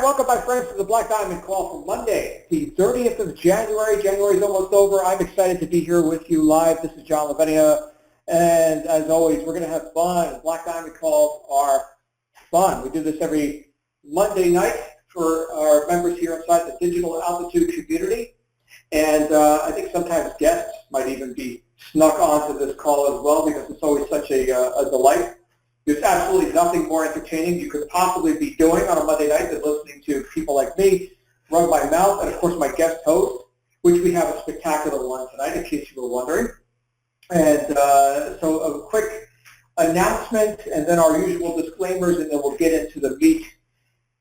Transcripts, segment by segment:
welcome my friends to the Black Diamond Call for Monday, the 30th of January. January's almost over. I'm excited to be here with you live. This is John Lavinia, and as always, we're going to have fun. Black Diamond Calls are fun. We do this every Monday night for our members here inside the Digital Altitude community, and I think sometimes guests might even be snuck onto this call as well because it's always such a delight. There's absolutely nothing more entertaining you could possibly be doing on a Monday night than listening to people like me run my mouth, and of course my guest host, which we have a spectacular one tonight, in case you were wondering. And so a quick announcement, and then our usual disclaimers, and then we'll get into the meat.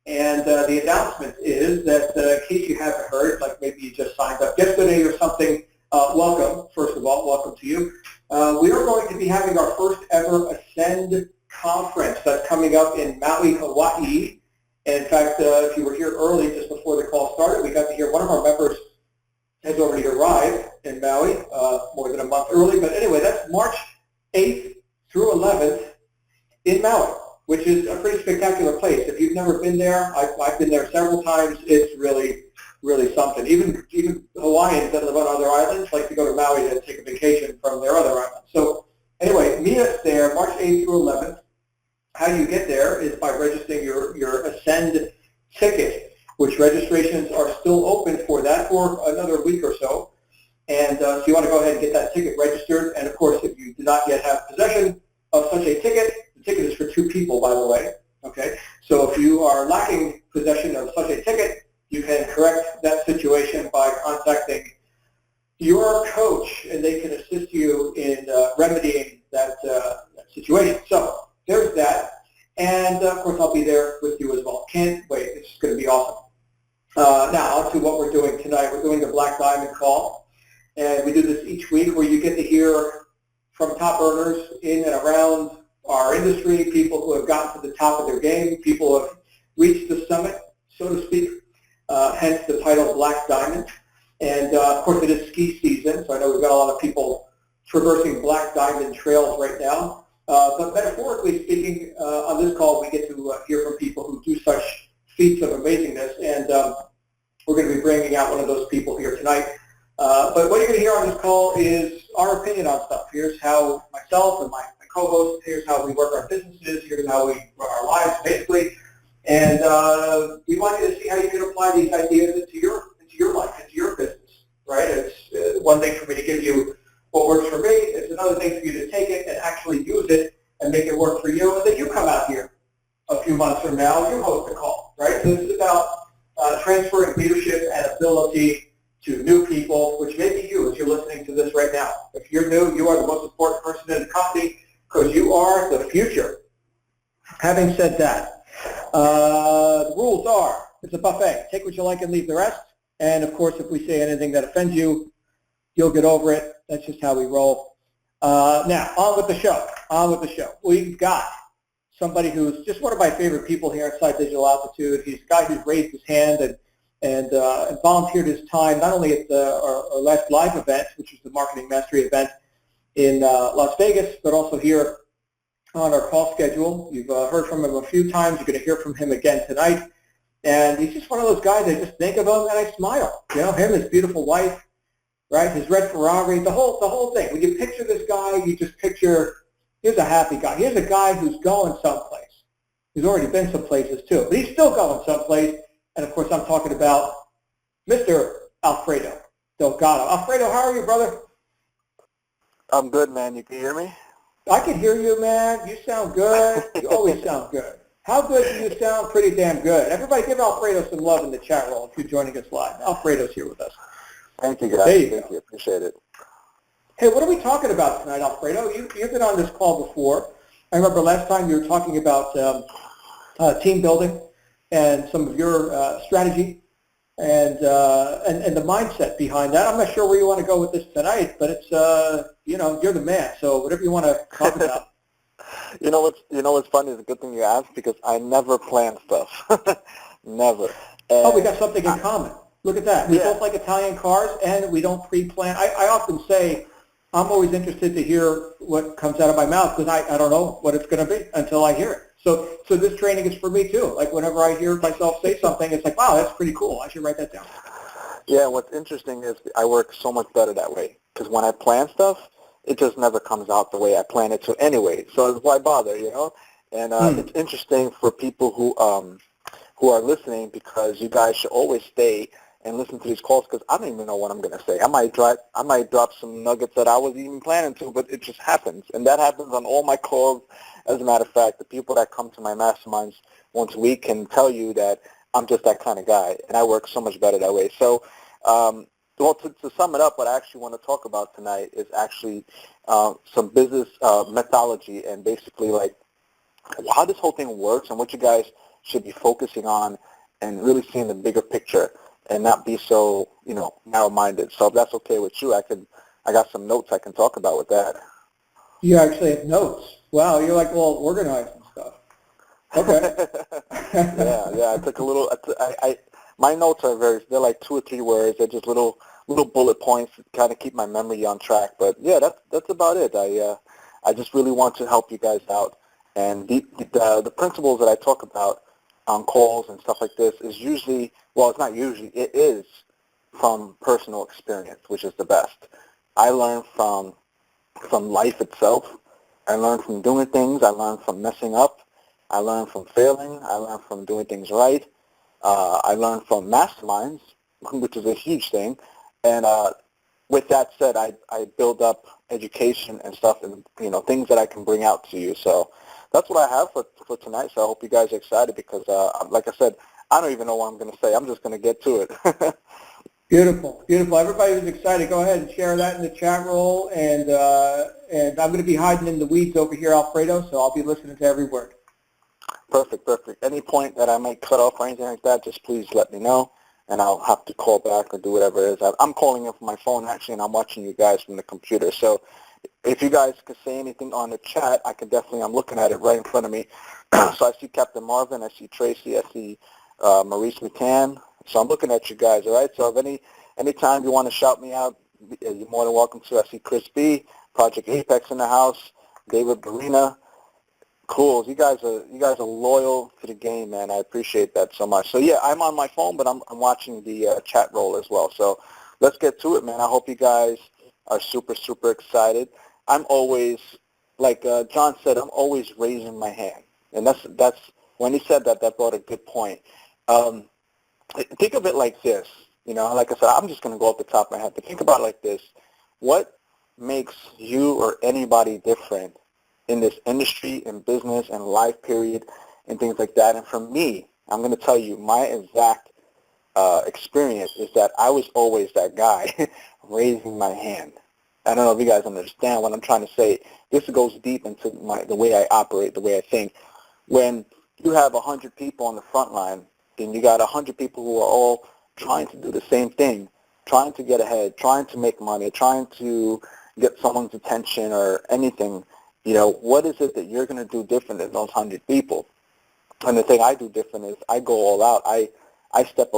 And the announcement is that, in case you haven't heard, like maybe you just signed up yesterday or something, welcome, first of all, welcome to you. We are going to be having our first ever Ascend conference that's coming up in Maui, Hawaii. And in fact, if you were here early, just before the call started, we got to hear one of our members has already arrived in Maui more than a month early. But anyway, that's March 8th through 11th in Maui, which is a pretty spectacular place. If you've never been there, I've been there several times. It's really, really something. Even Hawaiians that live on other islands like to go to Maui to take a vacation from their other islands. So anyway, meet us there March 8th through 11th. How you get there is by registering your Ascend ticket, which registrations are still open for that for another week or so. And so you want to go ahead and get that ticket registered. And of course, if you do not yet have possession of such a ticket, the ticket is for 2 people, by the way. Okay, so if you are lacking possession of such a ticket, you can correct that situation by contacting your coach, and they can assist you in remedying that situation. So there's that, and of course I'll be there with you as well. Can't wait. It's going to be awesome. Now on to what we're doing tonight. We're doing the Black Diamond Call, and we do this each week where you get to hear from top earners in and around our industry, people who have gotten to the top of their game, people who have reached the summit, so to speak, hence the title Black Diamond. And of course it is ski season, so I know we've got a lot of people traversing Black Diamond trails right now. But metaphorically speaking, on this call we get to hear from people who do such feats of amazingness, and we're going to be bringing out one of those people here tonight. But what you're going to hear on this call is our opinion on stuff. Here's how myself and my co-host, here's how we work our businesses, here's how we run our lives, basically. And we want you to see how you can apply these ideas into your life, into your business, right? It's one thing for me to give you what works for me. It's another thing for you to take it and actually use it and make it work for you. And then you come out here a few months from now, you host a call, right? So this is about transferring leadership and ability to new people, which may be you as you're listening to this right now. If you're new, you are the most important person in the company because you are the future. Having said that, the rules are, it's a buffet. Take what you like and leave the rest. And of course, if we say anything that offends you, you'll get over it. That's just how we roll. Now, on with the show. On with the show. We've got somebody who's just one of my favorite people here inside Digital Altitude. He's a guy who's raised his hand and volunteered his time, not only at our last live event, which was the Marketing Mastery event in Las Vegas, but also here on our call schedule. You've heard from him a few times. You're going to hear from him again tonight. And he's just one of those guys, I just think of him and I smile. You know, him, his beautiful wife, right, his red Ferrari, the whole thing. When you picture this guy, you just picture, here's a happy guy. Here's a guy who's going someplace. He's already been some places too, but he's still going someplace. And of course, I'm talking about Mr. Alfredo Delgado. Alfredo, how are you, brother? I'm good, man. You can hear me? I can hear you, man. You sound good. You always sound good. How good do you sound? Pretty damn good. Everybody give Alfredo some love in the chat room if you're joining us live. Alfredo's here with us. Thank you, guys. Thank you. Appreciate it. Hey, what are we talking about tonight, Alfredo? You've been on this call before. I remember last time you were talking about team building and some of your strategy and the mindset behind that. I'm not sure where you want to go with this tonight, but it's you're the man. So whatever you want to talk about. You know what's funny? It's a good thing you asked because I never plan stuff. Never. And we got something in common. Look at that. We both like Italian cars, and we don't pre-plan. I often say I'm always interested to hear what comes out of my mouth because I don't know what it's going to be until I hear it. So this training is for me too. Like whenever I hear myself say something, it's like, wow, that's pretty cool. I should write that down. Yeah, what's interesting is I work so much better that way because when I plan stuff, it just never comes out the way I plan it to anyway. So why bother, you know? And it's interesting for people who are listening because you guys should always stay and listen to these calls because I don't even know what I'm going to say. I might drop some nuggets that I wasn't even planning to, but it just happens. And that happens on all my calls. As a matter of fact, the people that come to my masterminds once a week can tell you that I'm just that kind of guy, and I work so much better that way. So, well, to sum it up, what I actually want to talk about tonight is actually some business methodology and basically like how this whole thing works and what you guys should be focusing on and really seeing the bigger picture and not be so, narrow-minded. So if that's okay with you, I got some notes I can talk about with that. You actually have notes. Wow, you're like, well, organized and stuff. Okay. yeah. I took a little. My notes are they're like 2 or 3 words. They're just little bullet points to kind of keep my memory on track. But yeah, that's about it. I just really want to help you guys out. And the principles that I talk about on calls and stuff like this is usually, well, it's not usually, it is from personal experience, which is the best. I learn from life itself. I learn from doing things. I learn from messing up. I learn from failing. I learn from doing things right. I learn from masterminds, which is a huge thing. And with that said, I build up education and stuff and, things that I can bring out to you. So that's what I have for tonight. So I hope you guys are excited because, like I said, I don't even know what I'm going to say. I'm just going to get to it. Beautiful, beautiful. Everybody who's excited, go ahead and share that in the chat roll. And I'm going to be hiding in the weeds over here, Alfredo, so I'll be listening to every word. Perfect. Any point that I might cut off or anything like that, just please let me know, and I'll have to call back or do whatever it is. I'm calling in from my phone, actually, and I'm watching you guys from the computer. So if you guys could say anything on the chat, I'm looking at it right in front of me. So I see Captain Marvin, I see Tracy, I see Maurice McCann. So I'm looking at you guys, all right? So if anytime you want to shout me out, you're more than welcome to. I see Chris B, Project Apex in the house, David Barina. Cool. You guys are loyal to the game, man. I appreciate that so much. So yeah, I'm on my phone, but I'm watching the chat roll as well. So let's get to it, man. I hope you guys are super, super excited. I'm always, like John said, I'm always raising my hand, and that's when he said that brought a good point. Think of it like this. Like I said, I'm just going to go off the top of my head, but think about it like this. What makes you or anybody different in this industry and business and life period and things like that? And for me, I'm going to tell you my exact experience is that I was always that guy raising my hand. I don't know if you guys understand what I'm trying to say. This goes deep into the way I operate, the way I think. When you have 100 people on the front line, and you got 100 people who are all trying to do the same thing, trying to get ahead, trying to make money, trying to get someone's attention or anything, what is it that you're going to do different than those 100 people? And the thing I do different is I go all out. I step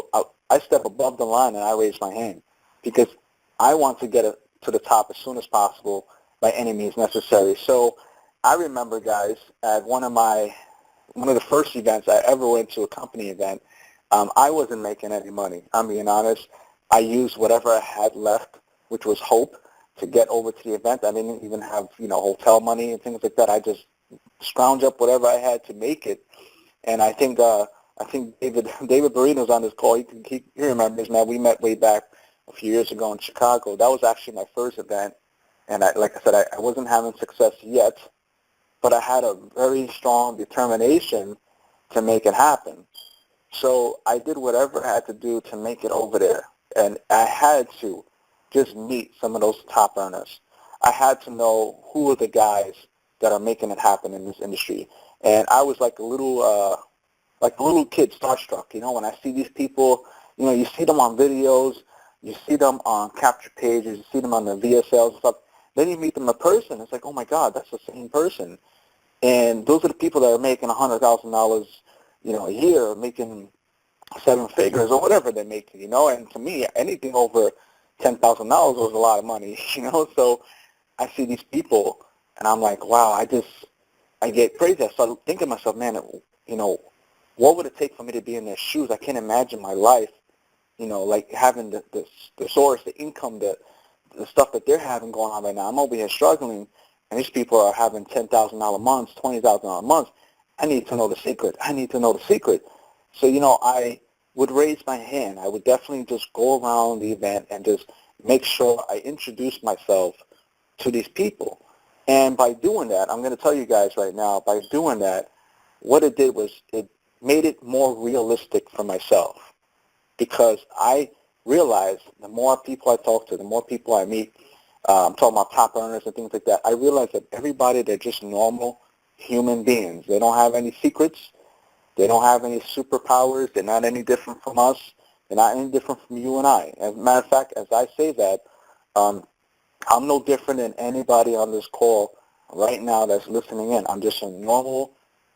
above the line and I raise my hand because I want to get it to the top as soon as possible by any means necessary. So I remember, guys, at one of the first events I ever went to, a company event, I wasn't making any money. I'm being honest. I used whatever I had left, which was hope, to get over to the event. I didn't even have, hotel money and things like that. I just scrounged up whatever I had to make it. And I think David Barino's on this call. He remembers, man. We met way back a few years ago in Chicago. That was actually my first event. And like I said, I wasn't having success yet, but I had a very strong determination to make it happen. So I did whatever I had to do to make it over there. And I had to just meet some of those top earners. I had to know who are the guys that are making it happen in this industry. And I was like a little kid starstruck. When I see these people, you see them on videos, you see them on capture pages, you see them on the VSLs and stuff. Then you meet them in person. It's like, oh my God, that's the same person. And those are the people that are making $100,000, a year, making 7 figures or whatever they're making, And to me, anything over $10,000 was a lot of money, So I see these people, and I'm like, wow, I get crazy. I started thinking to myself, man, you know, what would it take for me to be in their shoes? I can't imagine my life, you know, like having the source, the income, the stuff that they're having going on right now. I'm over here struggling, and these people are having $10,000 months, $20,000 months. I need to know the secret. I need to know the secret. So, you know, I would raise my hand. I would definitely just go around the event and just make sure I introduce myself to these people. And by doing that, I'm going to tell you guys right now, by doing that, what it did was it made it more realistic for myself, because I realized the more people I talk to, the more people I meet, I'm talking about top earners and things like that, I realized that everybody, they're just normal human beings. They don't have any secrets. They don't have any superpowers. They're not any different from us. They're not any different from you and I. As a matter of fact, as I say that, um, I'm no different than anybody on this call right now that's listening in. I'm just a normal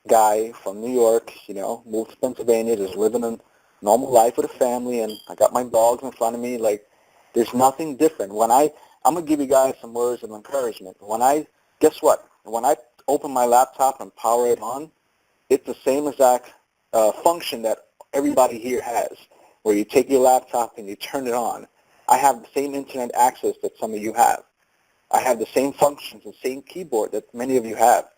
guy from New York, you know, moved to Pennsylvania, just living a normal life with a family, and I got my dogs in front of me. Like, there's nothing different. I'm going to give you guys some words of encouragement. Guess what? When I open my laptop and power it on, it's the same exact function that everybody here has, where you take your laptop and you turn it on. I have the same internet access that some of you have. I have the same functions, the same keyboard that many of you have.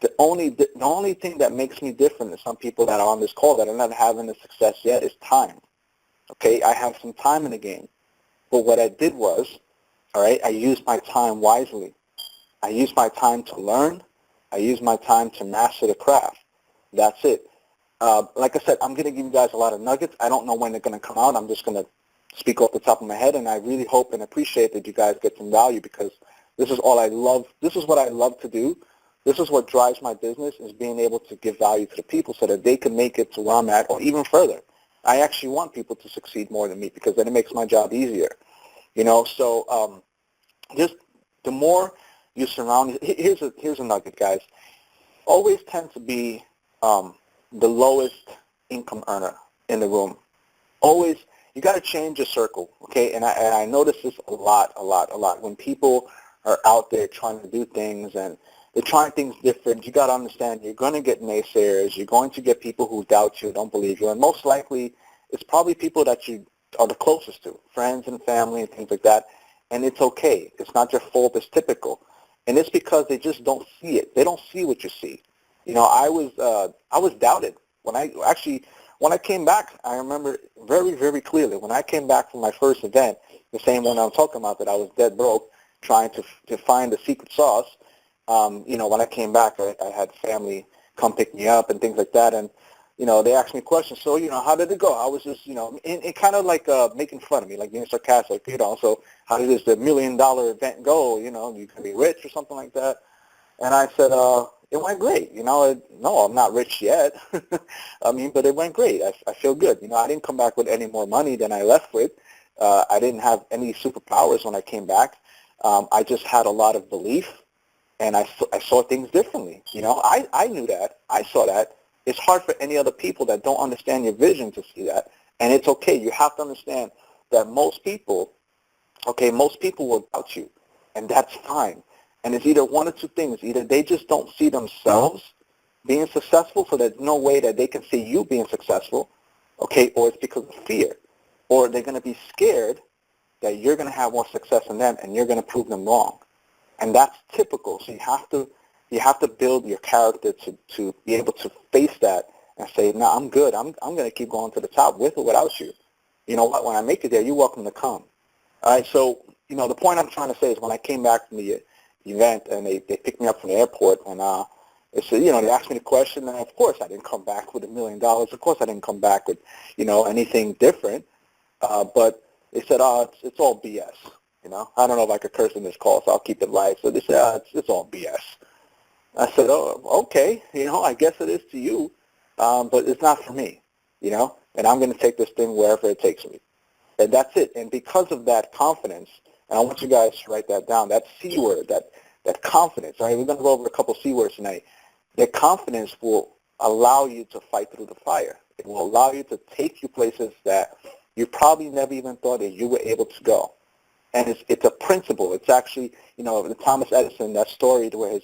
The only thing that makes me different than some people that are on this call that are not having the success yet is time. Okay, I have some time in the game. But what I did was, all right, I used my time wisely. I used my time to learn. I used my time to master the craft. That's it. Like I said, I'm going to give you guys a lot of nuggets. I don't know when they're going to come out. I'm just going to speak off the top of my head, and I really hope and appreciate that you guys get some value, because this is all I love. This is what I love to do. This is what drives my business, is being able to give value to the people so that they can make it to where I'm at or even further. I actually want people to succeed more than me, because then it makes my job easier. You know, so just the more you surround, here's a nugget, guys. Always tend to be the lowest income earner in the room. Always, you got to change your circle, okay? And I notice this a lot. When people are out there trying to do things and they're trying things different, you got to understand you're going to get naysayers. You're going to get people who doubt you, don't believe you, and most likely it's probably people that you are the closest to, friends and family and things like that. And it's okay. It's not your fault. It's typical, and it's because they just don't see it. They don't see what you see. You know, I was doubted when I came back. I remember very, very clearly when I came back from my first event, the same one I'm talking about, that I was dead broke trying to find the secret sauce. You know, when I came back, I had family come pick me up and things like that, and you know, they asked me questions. So, you know, how did it go? I was just, you know, in kind of like making fun of me, like being sarcastic, you know. So, how did this $1 million event go? You know, you can be rich or something like that. And I said, it went great. You know, no, I'm not rich yet. I mean, but it went great. I feel good. You know, I didn't come back with any more money than I left with. I didn't have any superpowers when I came back. I just had a lot of belief, and I saw things differently. You know, I knew that. I saw that. It's hard for any other people that don't understand your vision to see that. And it's okay. You have to understand that most people will doubt you, and that's fine. And it's either one or two things. Either they just don't see themselves being successful, so there's no way that they can see you being successful, okay, or it's because of fear. Or they're going to be scared that you're going to have more success than them, and you're going to prove them wrong. And that's typical. So you have to build your character to be able to face that and say, no, I'm good. I'm going to keep going to the top with or without you. You know what? When I make it there, you're welcome to come. All right, so, you know, the point I'm trying to say is when I came back from the event and they picked me up from the airport, and they said, you know, they asked me the question, and of course I didn't come back with $1 million. Of course I didn't come back with, you know, anything different. But they said, it's all BS. You know, I don't know if I could curse in this call, so I'll keep it light. So they said, it's all BS. I said, oh, okay, you know, I guess it is to you, but it's not for me, you know, and I'm going to take this thing wherever it takes me. And that's it. And because of that confidence, and I want you guys to write that down, that C word, that confidence, all right, we're going to go over a couple C words tonight. That confidence will allow you to fight through the fire. It will allow you to take you places that you probably never even thought that you were able to go. And it's a principle. It's actually, you know, the Thomas Edison, that story where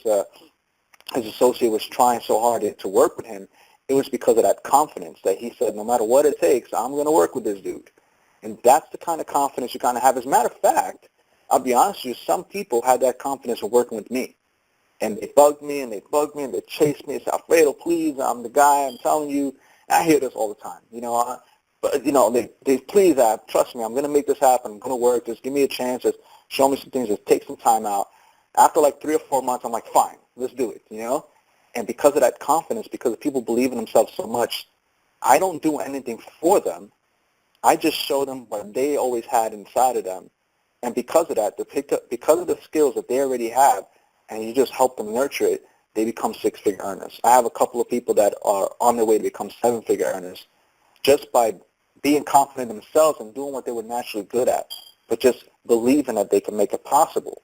his associate was trying so hard to work with him, it was because of that confidence that he said, no matter what it takes, I'm going to work with this dude. And that's the kind of confidence you kind of have. As a matter of fact, I'll be honest with you, some people had that confidence of working with me. And they bugged me, and they bugged me, and they chased me and said, Alfredo, please, I'm the guy, I'm telling you. I hear this all the time. They please, trust me, I'm going to make this happen. I'm going to work. Just give me a chance. Just show me some things. Just take some time out. After like 3 or 4 months, I'm like, fine, let's do it, And because of that confidence, because people believe in themselves so much, I don't do anything for them. I just show them what they always had inside of them. And because of that, because of the skills that they already have, and you just help them nurture it, they become 6-figure earners. I have a couple of people that are on their way to become 7-figure earners just by being confident in themselves and doing what they were naturally good at, but just believing that they can make it possible.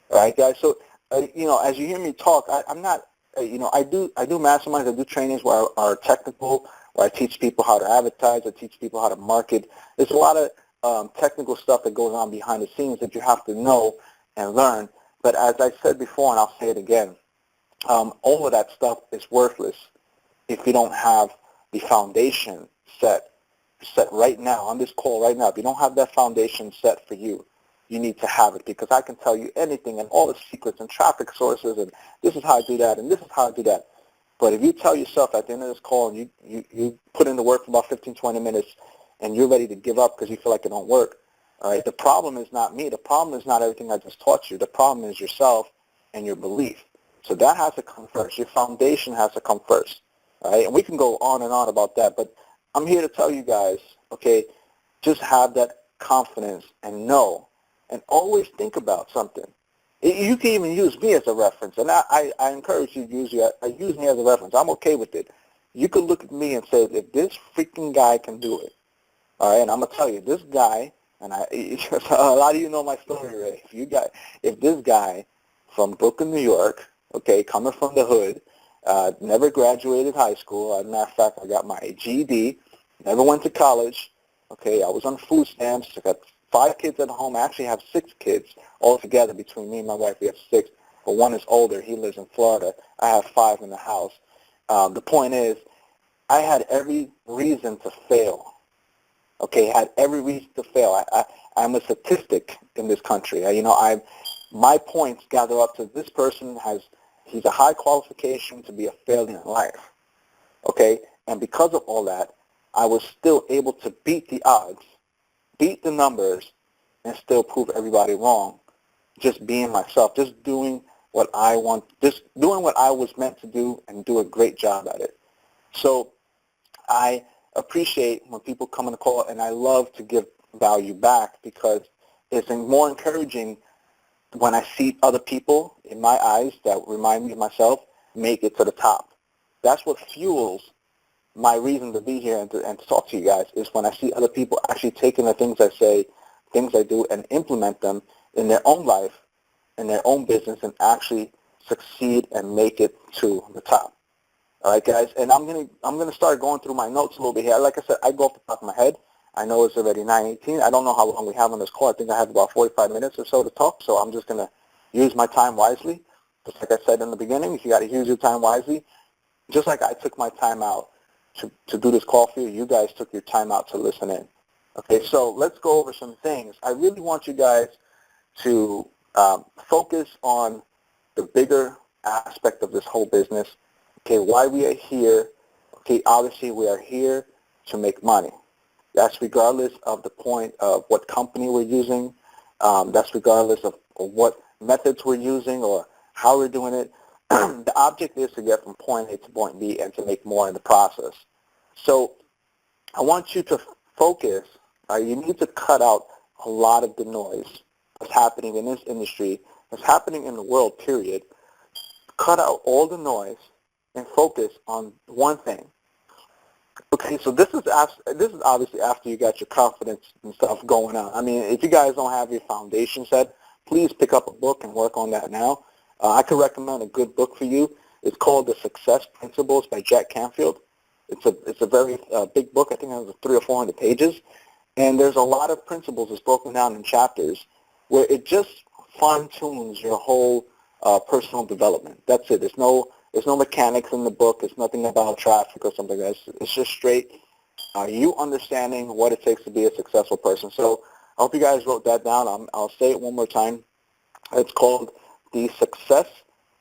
All right, guys? So, as you hear me talk, I'm not, I do masterminds, I do trainings where are technical, where I teach people how to advertise, I teach people how to market. There's a lot of technical stuff that goes on behind the scenes that you have to know and learn. But as I said before, and I'll say it again, all of that stuff is worthless if you don't have the foundation set right now, on this call right now. If you don't have that foundation set for you, you need to have it, because I can tell you anything and all the secrets and traffic sources, and this is how I do that, and this is how I do that. But if you tell yourself at the end of this call and you put in the work for about 15, 20 minutes and you're ready to give up because you feel like it don't work, all right, the problem is not me. The problem is not everything I just taught you. The problem is yourself and your belief. So that has to come first. Your foundation has to come first. All right? And we can go on and on about that. But I'm here to tell you guys, okay, just have that confidence and know, and always think about something. You can even use me as a reference. And I encourage you to use me as a reference. I'm okay with it. You could look at me and say, if this freaking guy can do it, all right, and I'm going to tell you, this guy, and a lot of you know my story already. If this guy from Brooklyn, New York, okay, coming from the hood, never graduated high school. As a matter of fact, I got my GED, never went to college. Okay, I was on food stamps. I got 5 kids at home. I actually have 6 kids altogether between me and my wife. We have 6, but one is older. He lives in Florida. I have 5 in the house. The point is, I had every reason to fail. Okay, had every reason to fail. I'm a statistic in this country. My points gather up to this person he's a high qualification to be a failure in life. Okay, and because of all that, I was still able to beat the odds, beat the numbers, and still prove everybody wrong. Just being myself, just doing what I want, just doing what I was meant to do and do a great job at it. So I appreciate when people come on the call, and I love to give value back, because it's more encouraging when I see other people in my eyes that remind me of myself make it to the top. That's what fuels my reason to be here and to talk to you guys, is when I see other people actually taking the things I say, things I do, and implement them in their own life, in their own business, and actually succeed and make it to the top. All right, guys, and I'm gonna start going through my notes a little bit here. Like I said, I go off the top of my head. I know it's already 9:18. I don't know how long we have on this call. I think I have about 45 minutes or so to talk, so I'm just gonna use my time wisely. Just like I said in the beginning, you got to use your time wisely. Just like I took my time out to do this call for you, you guys took your time out to listen in. Okay, so let's go over some things. I really want you guys to focus on the bigger aspect of this whole business. Okay, why we are here. Okay, obviously we are here to make money. That's regardless of the point of what company we're using. That's regardless of what methods we're using or how we're doing it. The object is to get from point A to point B and to make more in the process. So I want you to focus. You need to cut out a lot of the noise that's happening in this industry, that's happening in the world, period. Cut out all the noise and focus on one thing. Okay, so this is obviously after you got your confidence and stuff going on. I mean, if you guys don't have your foundation set, please pick up a book and work on that now. I could recommend a good book for you. It's called The Success Principles by Jack Canfield. It's a very big book. I think it has 300 or 400 pages. And there's a lot of principles that's broken down in chapters where it just fine-tunes your whole personal development. That's it. There's no There's no mechanics in the book. It's nothing about traffic or something like that. It's just straight you understanding what it takes to be a successful person. So I hope you guys wrote that down. I'll say it one more time. It's called The Success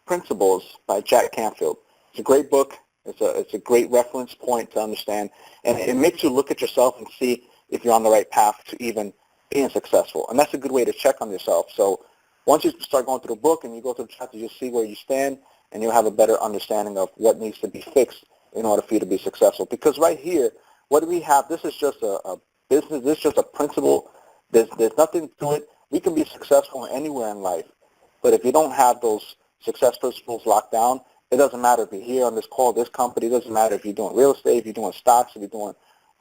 Principles by Jack Canfield. It's a great book. It's a great reference point to understand, and it makes you look at yourself and see if you're on the right path to even being successful. And that's a good way to check on yourself. So once you start going through the book and you go through the chapter, you'll see where you stand, and you'll have a better understanding of what needs to be fixed in order for you to be successful. Because right here, what do we have? This is just a business. This is just a principle. There's nothing to it. We can be successful anywhere in life, but if you don't have those success principles locked down, it doesn't matter if you're here on this call, this company. It doesn't matter if you're doing real estate, if you're doing stocks, if you're doing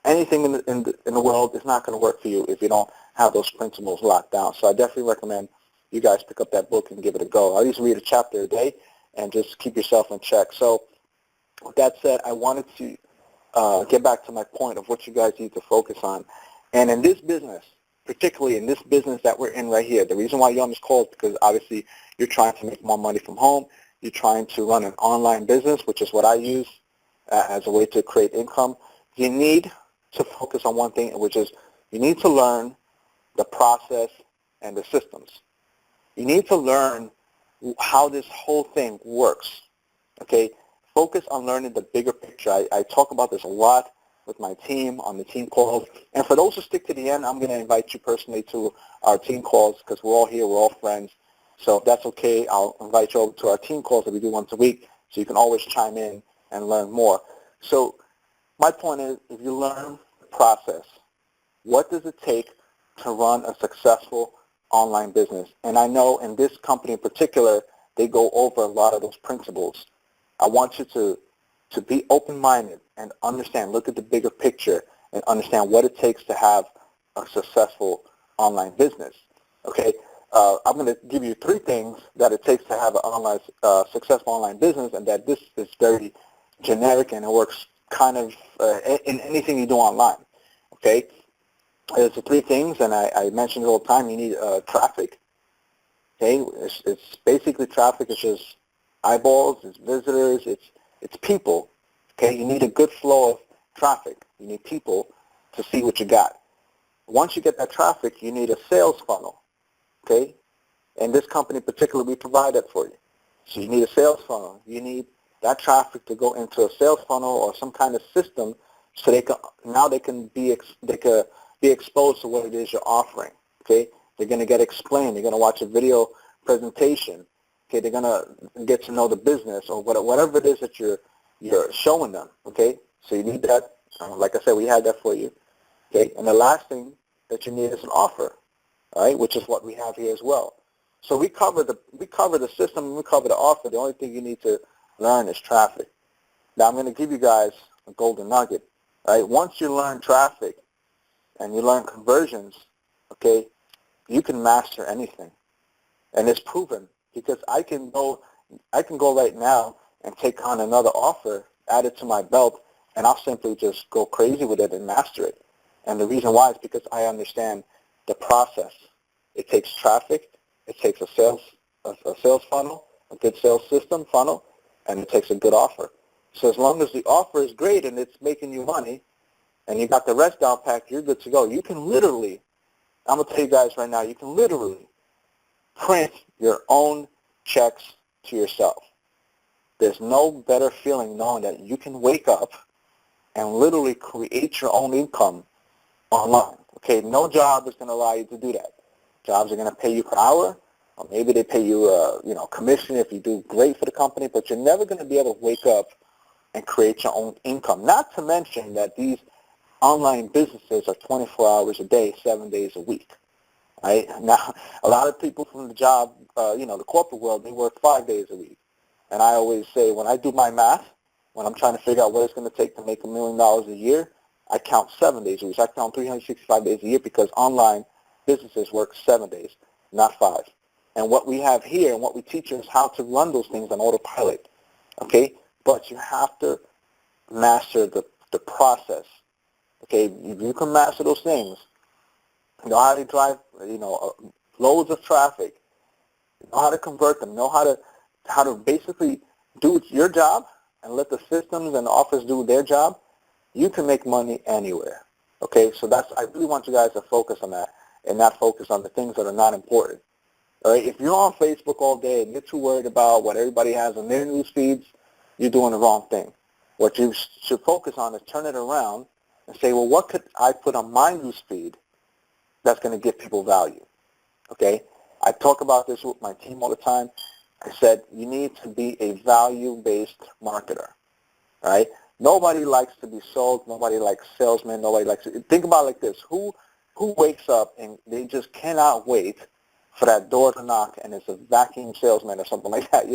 anything in the world. It's not going to work for you if you don't have those principles locked down. So I definitely recommend you guys pick up that book and give it a go. I usually read a chapter a day and just keep yourself in check. So with that said, I wanted to get back to my point of what you guys need to focus on. And in this business, particularly in this business that we're in right here, the reason why you're on this call is because obviously you're trying to make more money from home. You're trying to run an online business, which is what I use as a way to create income. You need to focus on one thing, which is you need to learn the process and the systems. You need to learn how this whole thing works, okay? Focus on learning the bigger picture. I talk about this a lot with my team on the team calls. And for those who stick to the end, I'm going to invite you personally to our team calls because we're all here, we're all friends. So if that's okay, I'll invite you over to our team calls that we do once a week so you can always chime in and learn more. So my point is, if you learn the process, what does it take to run a successful online business? And I know in this company in particular, they go over a lot of those principles. I want you to be open-minded and understand, look at the bigger picture and understand what it takes to have a successful online business. Okay, I'm going to give you 3 things that it takes to have an successful online business, and that this is very generic and it works kind of in anything you do online. Okay, there's the 3 things, and I mention it all the time. You need traffic. Okay, it's basically traffic. It's just eyeballs, it's visitors, it's people. Okay, you need a good flow of traffic. You need people to see what you got. Once you get that traffic, you need a sales funnel. Okay, and this company in particular, we provide that for you. So you need a sales funnel. You need that traffic to go into a sales funnel or some kind of system, so they can be exposed to what it is you're offering. Okay, they're going to get explained. They're going to watch a video presentation. Okay, they're going to get to know the business or whatever it is that you're showing them. Okay, so you need that. Like I said, we had that for you. Okay, and the last thing that you need is an offer. All right, which is what we have here as well. So we cover the system and we cover the offer. The only thing you need to learn is traffic. Now I'm going to give you guys a golden nugget. All right, once you learn traffic and you learn conversions, okay, you can master anything, and it's proven because I can go right now and take on another offer, add it to my belt, and I'll simply just go crazy with it and master it. And the reason why is because I understand the process. It takes traffic, it takes a sales funnel, a good sales system funnel, and it takes a good offer. So as long as the offer is great and it's making you money, and you got the rest down packed, you're good to go. You can literally, I'm going to tell you guys right now, you can literally print your own checks to yourself. There's no better feeling knowing that you can wake up and literally create your own income online. Okay, no job is going to allow you to do that. Jobs are going to pay you per hour, or maybe they pay you commission if you do great for the company, but you're never going to be able to wake up and create your own income. Not to mention that these online businesses are 24 hours a day, 7 days a week. Right? Now, a lot of people from the job, the corporate world, they work 5 days a week. And I always say, when I do my math, when I'm trying to figure out what it's going to take to make $1 million a year, I count 7 days a week. I count 365 days a year because online businesses work 7 days, not 5. And what we have here and what we teach you is how to run those things on autopilot. Okay? But you have to master the process. Okay? If you can master those things, know how to drive, loads of traffic, know how to convert them, know how to basically do your job and let the systems and the office do their job, you can make money anywhere. Okay, so I really want you guys to focus on that and not focus on the things that are not important. All right, if you're on Facebook all day and you're too worried about what everybody has on their news feeds, you're doing the wrong thing. What you should focus on is turn it around and say, well, what could I put on my news feed that's going to give people value? Okay, I talk about this with my team all the time. I said you need to be a value-based marketer. All right, nobody likes to be sold. Nobody likes salesmen. Nobody likes to think about it like this: who wakes up and they just cannot wait for that door to knock and it's a vacuum salesman or something like that,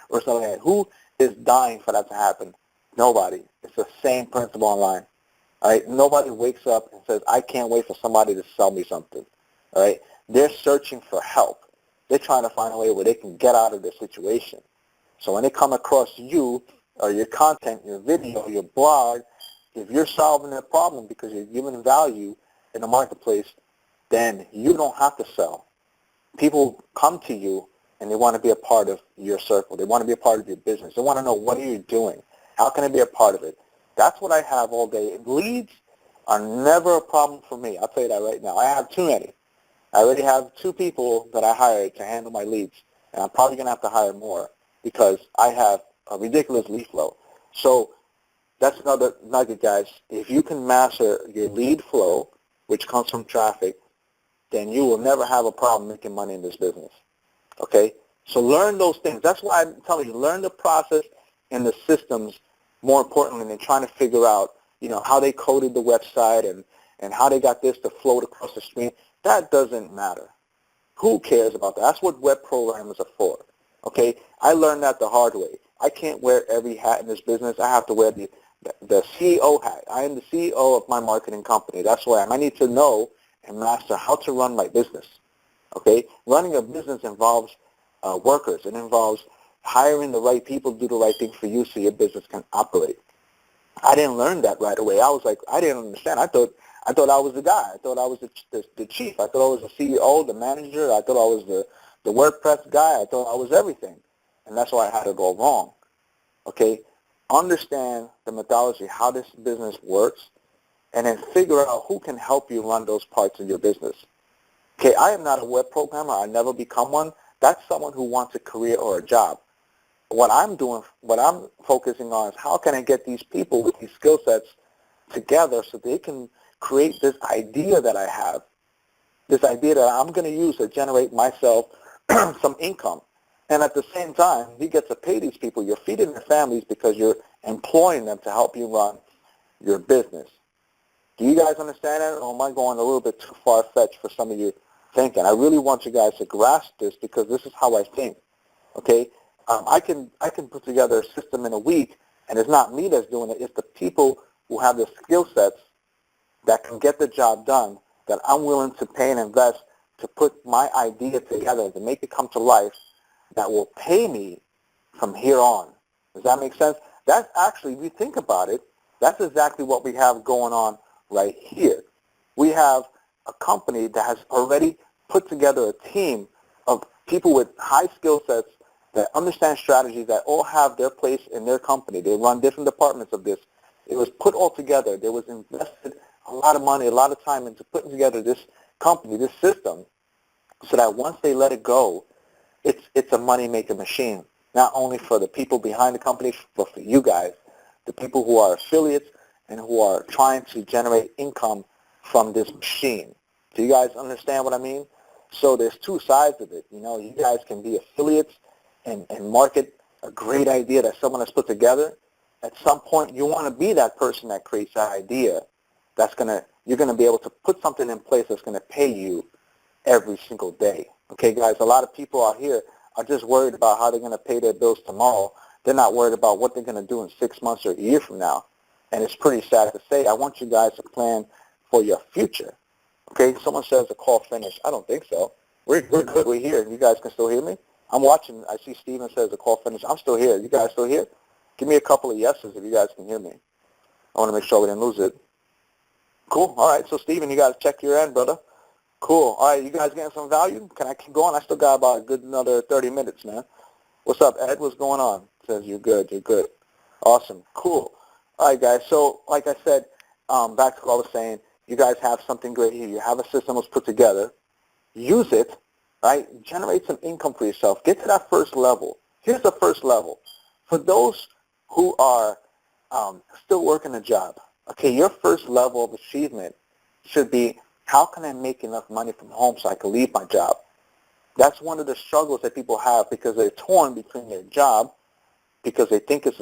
or something like that. Who is dying for that to happen? Nobody. It's the same principle online. All right, nobody wakes up and says, I can't wait for somebody to sell me something. All right, they're searching for help. They're trying to find a way where they can get out of their situation. So when they come across you or your content, your video, your blog, if you're solving their problem because you're giving value in the marketplace, then you don't have to sell. People come to you and they want to be a part of your circle. They want to be a part of your business. They want to know, what are you doing? How can I be a part of it? That's what I have all day. Leads are never a problem for me. I'll tell you that right now. I have too many. I already have 2 people that I hired to handle my leads, and I'm probably going to have to hire more because I have a ridiculous lead flow. So that's another nugget, guys. If you can master your lead flow, which comes from traffic, then you will never have a problem making money in this business. Okay? So learn those things. That's why I'm telling you, learn the process and the systems more importantly than trying to figure out, how they coded the website and how they got this to float across the screen. That doesn't matter. Who cares about that? That's what web programmers are for. Okay? I learned that the hard way. I can't wear every hat in this business. I have to wear the CEO hat. I am the CEO of my marketing company. That's why I need to know and master how to run my business. Okay? Running a business involves workers. It involves hiring the right people to do the right thing for you so your business can operate. I didn't learn that right away. I was like, I didn't understand. I thought I was the guy. I thought I was the chief. I thought I was the CEO, the manager. I thought I was the WordPress guy. I thought I was everything. And that's why I had it all wrong. Okay? Understand the methodology, how this business works, and then figure out who can help you run those parts of your business. Okay, I am not a web programmer. I never become one. That's someone who wants a career or a job. What I'm focusing on is how can I get these people with these skill sets together so they can create this idea that I have, this idea that I'm going to use to generate myself some income. And at the same time, you get to pay these people. You're feeding their families because you're employing them to help you run your business. Do you guys understand that, or am I going a little bit too far-fetched for some of you thinking? I really want you guys to grasp this because this is how I think. Okay, I can put together a system in a week, and it's not me that's doing it. It's the people who have the skill sets that can get the job done that I'm willing to pay and invest to put my idea together to make it come to life that will pay me from here on. Does that make sense? That's actually, if you think about it, that's exactly what we have going on right here. We have a company that has already put together a team of people with high skill sets that understand strategies that all have their place in their company. They run different departments of this. It was put all together. There was invested a lot of money, a lot of time into putting together this company, this system, so that once they let it go, it's a money-making machine, not only for the people behind the company, but for you guys, the people who are affiliates and who are trying to generate income from this machine. Do you guys understand what I mean? So there's 2 sides of it. You guys can be affiliates and market a great idea that someone has put together. At some point, you want to be that person that creates that idea you're going to be able to put something in place that's going to pay you every single day. Okay, guys, a lot of people out here are just worried about how they're going to pay their bills tomorrow. They're not worried about what they're going to do in 6 months or a year from now. And it's pretty sad to say. I want you guys to plan for your future. Okay, someone says the call finished. I don't think so. We're good. We're here. You guys can still hear me? I'm watching. I see Steven says the call finished. I'm still here. You guys still here? Give me a couple of yeses if you guys can hear me. I want to make sure we didn't lose it. Cool. All right. So, Steven, you got to check your end, brother. Cool. All right. You guys getting some value? Can I keep going? I still got about a good another 30 minutes, man. What's up, Ed? What's going on? Says you're good. You're good. Awesome. Cool. All right, guys. So, like I said, back to what I was saying, you guys have something great here. You have a system that's put together. Use it, right? Generate some income for yourself. Get to that first level. Here's the first level. For those who are still working a job, okay, your first level of achievement should be, how can I make enough money from home so I can leave my job? That's one of the struggles that people have because they're torn between their job, because they think it's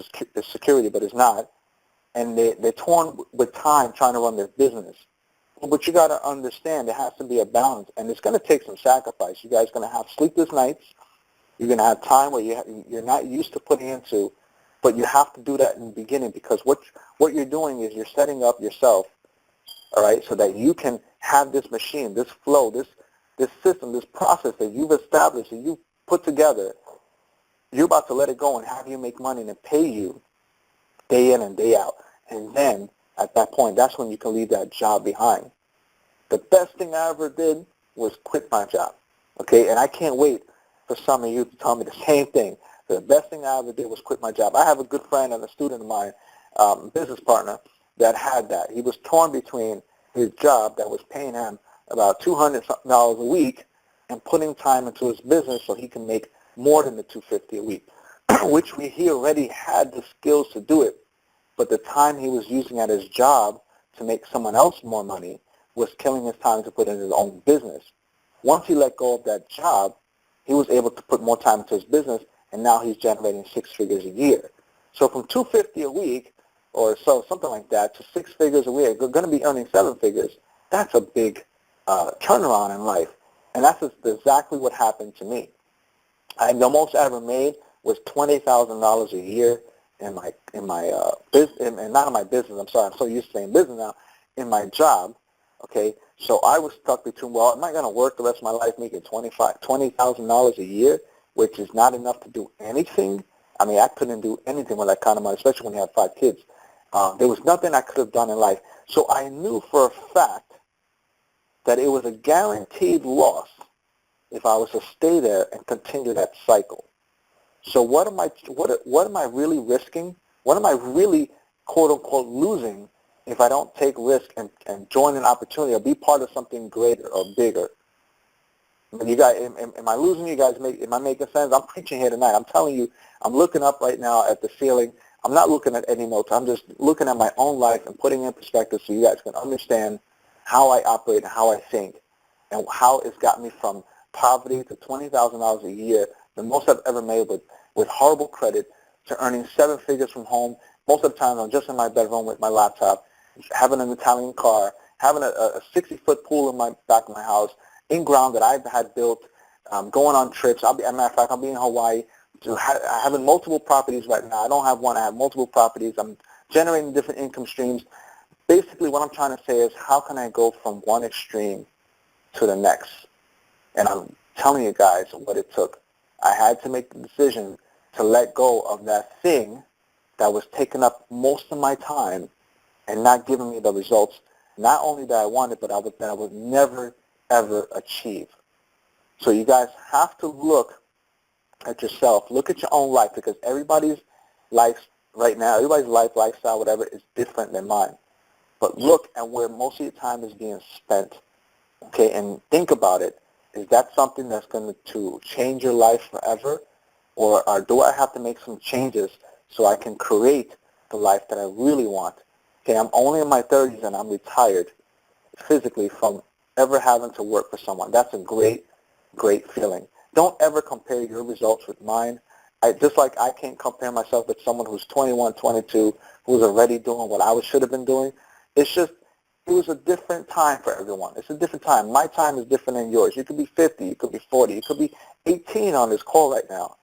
security, but it's not, and they're torn with time trying to run their business. But you got to understand there has to be a balance, and it's going to take some sacrifice. You guys are going to have sleepless nights. You're going to have time where you're not used to putting into, but you have to do that in the beginning, because what you're doing is you're setting up yourself, all right, so that you can have this machine, this flow, this system, this process that you've established, that you've put together. You're about to let it go and have you make money and pay you day in and day out. And then at that point, that's when you can leave that job behind. The best thing I ever did was quit my job, okay? And I can't wait for some of you to tell me the same thing. The best thing I ever did was quit my job. I have a good friend and a student of mine, business partner, that had that. He was torn between his job that was paying him about $200 a week and putting time into his business so he can make more than the $250 a week, which he already had the skills to do it. But the time he was using at his job to make someone else more money was killing his time to put in his own business. Once he let go of that job, he was able to put more time into his business, and now he's generating 6 figures a year. So from $250 a week, or so, something like that, to 6 figures a week, you're going to be earning 7 figures. That's a big turnaround in life, and that's exactly what happened to me. The most I ever made was $20,000 a year in my business, and not in my business. I'm sorry, I'm so used to saying business now. In my job, okay. So I was stuck between, well, am I going to work the rest of my life making $20,000 a year, which is not enough to do anything? I mean, I couldn't do anything with that kind of money, especially when you have 5 kids. There was nothing I could have done in life. So I knew for a fact that it was a guaranteed loss if I was to stay there and continue that cycle. So what am I really risking? What am I really, quote unquote, losing if I don't take risk and join an opportunity or be part of something greater or bigger? You guys, am I losing you guys? Am I making sense? I'm preaching here tonight. I'm telling you, I'm looking up right now at the ceiling. I'm not looking at any notes. I'm just looking at my own life and putting it in perspective so you guys can understand how I operate and how I think and how it's got me from poverty to $20,000 a year, the most I've ever made with horrible credit, to earning 7 figures from home. Most of the time I'm just in my bedroom with my laptop, having an Italian car, having a 60-foot pool in my back of my house, in-ground that I've had built, going on trips. As a matter of fact, I'll be in Hawaii, having multiple properties right now. I don't have one. I have multiple properties. I'm generating different income streams. Basically, what I'm trying to say is, how can I go from one extreme to the next? And I'm telling you guys what it took. I had to make the decision to let go of that thing that was taking up most of my time and not giving me the results, not only that I wanted, but that I would never, ever achieve. So you guys have to look at yourself. Look at your own life, because everybody's life right now, everybody's life, lifestyle, whatever, is different than mine. But look at where most of your time is being spent, okay, and think about it. Is that something that's going to change your life forever? Or do I have to make some changes so I can create the life that I really want? Okay, I'm only in my 30s and I'm retired physically from ever having to work for someone. That's a great, great feeling. Don't ever compare your results with mine. Just like I can't compare myself with someone who's 21, 22, who's already doing what I should have been doing. It's just, it was a different time for everyone. It's a different time. My time is different than yours. You could be 50, you could be 40, you could be 18 on this call right now.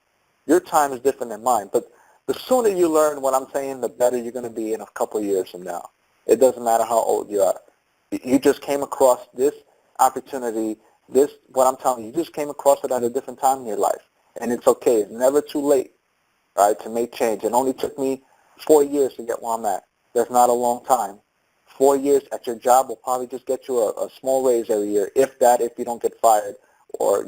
Your time is different than mine. But the sooner you learn what I'm saying, the better you're going to be in a couple of years from now. It doesn't matter how old you are. You just came across this opportunity, what I'm telling you, you just came across it at a different time in your life. And it's okay. It's never too late, right, to make change. It only took me 4 years to get where I'm at. That's not a long time. 4 years at your job will probably just get you a small raise every year, if you don't get fired or,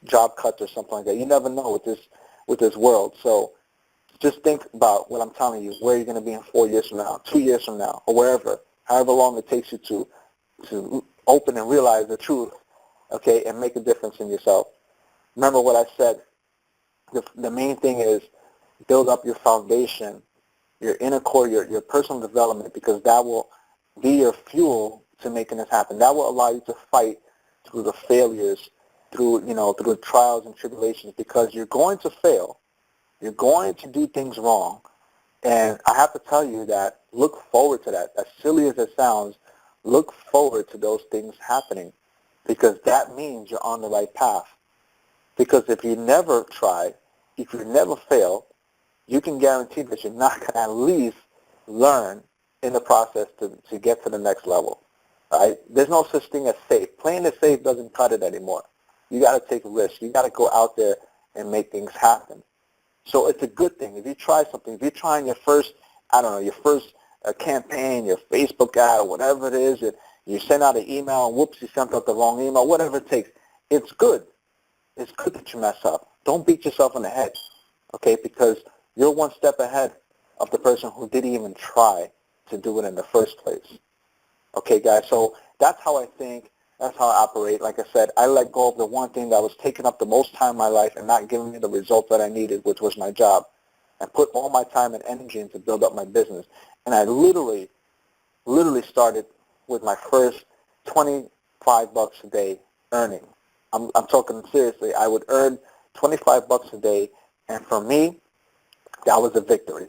job cuts or something like that. You never know with this with this world. So just think about what I'm telling you, where you're going to be in 4 years from now, 2 years from now, or wherever, however long it takes you to open and realize the truth, okay, and make a difference in yourself. Remember what I said. The main thing is build up your foundation, your inner core, your personal development, because that will be your fuel to making this happen. That will allow you to fight through the failures, through the trials and tribulations, because you're going to fail. You're going to do things wrong. And I have to tell you that look forward to that. As silly as it sounds, look forward to those things happening, because that means you're on the right path. Because if you never try, if you never fail, you can guarantee that you're not going to at least learn in the process to get to the next level. Right? There's no such thing as safe. Playing it safe doesn't cut it anymore. You got to take risks. You got to go out there and make things happen. So it's a good thing. If you try something, if you're trying your first, your first campaign, your Facebook ad, or whatever it is, you send out an email, and whoops, you sent out the wrong email, whatever it takes, it's good. It's good that you mess up. Don't beat yourself in the head, okay, because you're one step ahead of the person who didn't even try to do it in the first place. Okay, guys, so that's how I think. That's how I operate. Like I said, I let go of the one thing that was taking up the most time in my life and not giving me the results that I needed, which was my job, and put all my time and energy into build up my business. And I literally started with my first $25 a day earning. I'm talking seriously. I would earn $25 a day, and for me, that was a victory.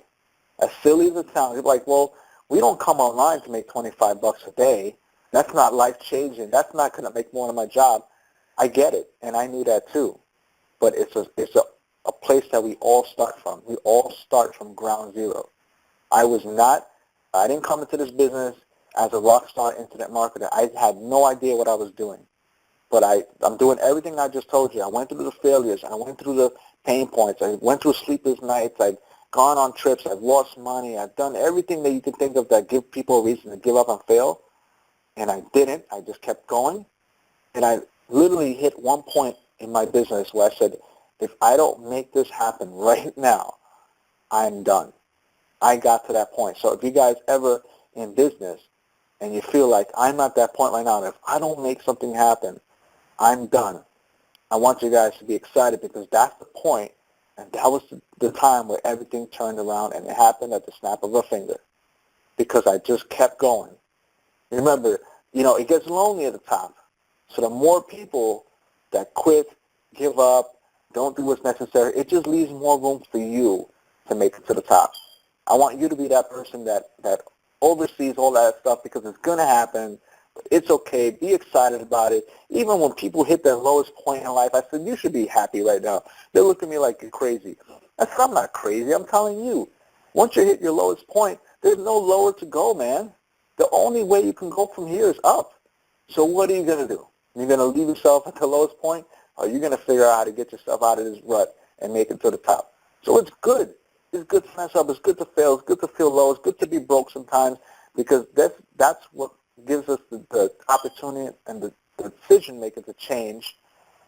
As silly as it sounds, you're like, well, we don't come online to make $25 a day. That's not life-changing. That's not going to make more than my job. I get it, and I knew that too. But it's a place that we all start from. We all start from ground zero. I didn't come into this business as a rock star internet marketer. I had no idea what I was doing. But I'm doing everything I just told you. I went through the failures. I went through the pain points. I went through sleepless nights. I've gone on trips. I've lost money. I've done everything that you can think of that give people a reason to give up and fail. And I didn't. I just kept going. And I literally hit one point in my business where I said, if I don't make this happen right now, I'm done. I got to that point. So if you guys ever in business and you feel like I'm at that point right now, and if I don't make something happen, I'm done, I want you guys to be excited, because that's the point, and that was the time where everything turned around, and it happened at the snap of a finger, because I just kept going. Remember, it gets lonely at the top. So the more people that quit, give up, don't do what's necessary, it just leaves more room for you to make it to the top. I want you to be that person that oversees all that stuff, because it's going to happen. It's okay. Be excited about it. Even when people hit their lowest point in life, I said, you should be happy right now. They look at me like you're crazy. I said, I'm not crazy. I'm telling you. Once you hit your lowest point, there's no lower to go, man. The only way you can go from here is up. So what are you going to do? You're going to leave yourself at the lowest point, or you're going to figure out how to get yourself out of this rut and make it to the top? So it's good. It's good to mess up. It's good to fail. It's good to feel low. It's good to be broke sometimes, because that's what gives us the opportunity and the decision-making to change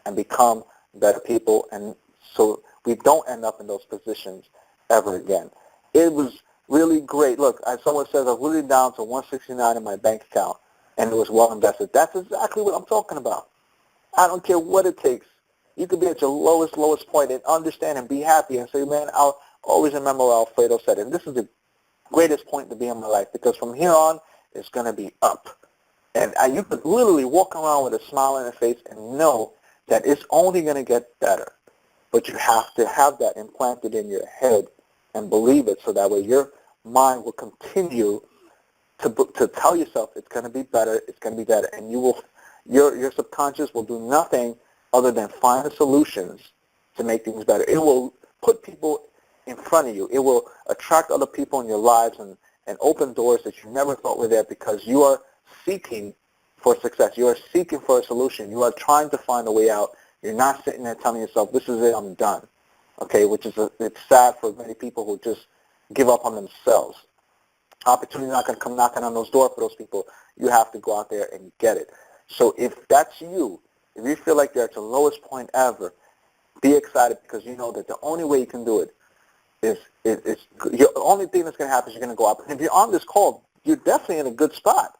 and become better people, and so we don't end up in those positions ever again. It was really great. Look, someone says I'm really down to $169 in my bank account, and it was well invested. That's exactly what I'm talking about. I don't care what it takes. You could be at your lowest point and understand and be happy and say, man, I'll always remember what Alfredo said, and this is the greatest point to be in my life, because from here on, it's going to be up. And you could literally walk around with a smile on your face and know that it's only going to get better. But you have to have that implanted in your head and believe it, so that way your mind will continue to tell yourself it's going to be better, it's going to be better. And your subconscious will do nothing other than find the solutions to make things better. It will put people in front of you. It will attract other people in your lives and open doors that you never thought were there, because you are seeking for success. You are seeking for a solution. You are trying to find a way out. You're not sitting there telling yourself, this is it, I'm done. Okay, it's sad for many people who just give up on themselves. Opportunity is not going to come knocking on those doors for those people. You have to go out there and get it. So if that's you, if you feel like you're at your lowest point ever, Be excited because you know that the only way you can do it is the only thing that's going to happen is you're going to go up. And if you're on this call, you're definitely in a good spot.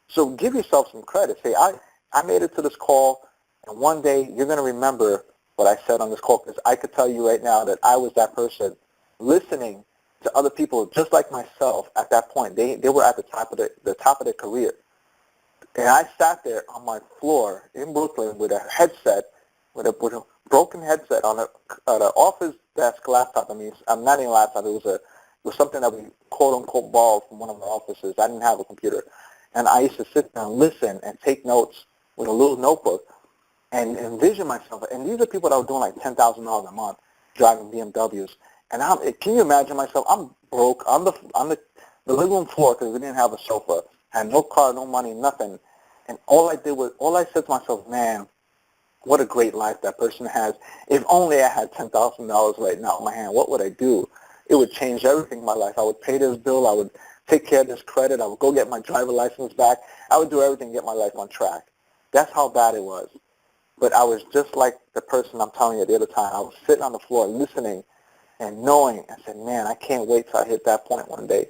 So give yourself some credit. Say, I made it to this call, and one day you're going to remember what I said on this call, because I could tell you right now that I was that person listening to other people just like myself at that point. They were at the top of their career. And I sat there on my floor in Brooklyn with a headset, with a broken headset on an office desk laptop. I mean, I'm not even a laptop. It was something that we quote unquote borrowed from one of our offices. I didn't have a computer, and I used to sit there and listen and take notes with a little notebook and envision myself. And these are people that were doing like $10,000 a month, driving BMWs. And can you imagine myself? I'm broke on the living room floor because we didn't have a sofa, had no car, no money, nothing. And all I said to myself, man, what a great life that person has. If only I had $10,000 right now in my hand, what would I do? It would change everything in my life. I would pay this bill. I would take care of this credit. I would go get my driver license back. I would do everything to get my life on track. That's how bad it was. But I was just like the person I'm telling you the other time. I was sitting on the floor listening and knowing. I said, man, I can't wait till I hit that point one day.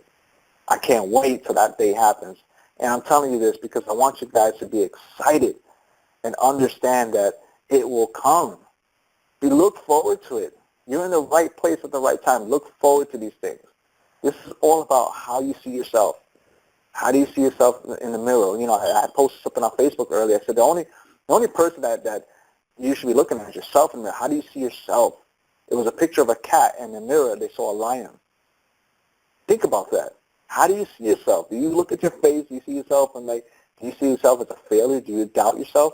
I can't wait till that day happens. And I'm telling you this because I want you guys to be excited and understand that it will come. You look forward to it. You're in the right place at the right time. Look forward to these things. This is all about how you see yourself. How do you see yourself in the mirror? You know, I posted something on Facebook earlier. I said the only person that you should be looking at is yourself in the mirror. How do you see yourself? It was a picture of a cat, and in the mirror they saw a lion. Think about that. How do you see yourself? Do you look at your face? Do you see yourself and do you see yourself as a failure? Do you doubt yourself?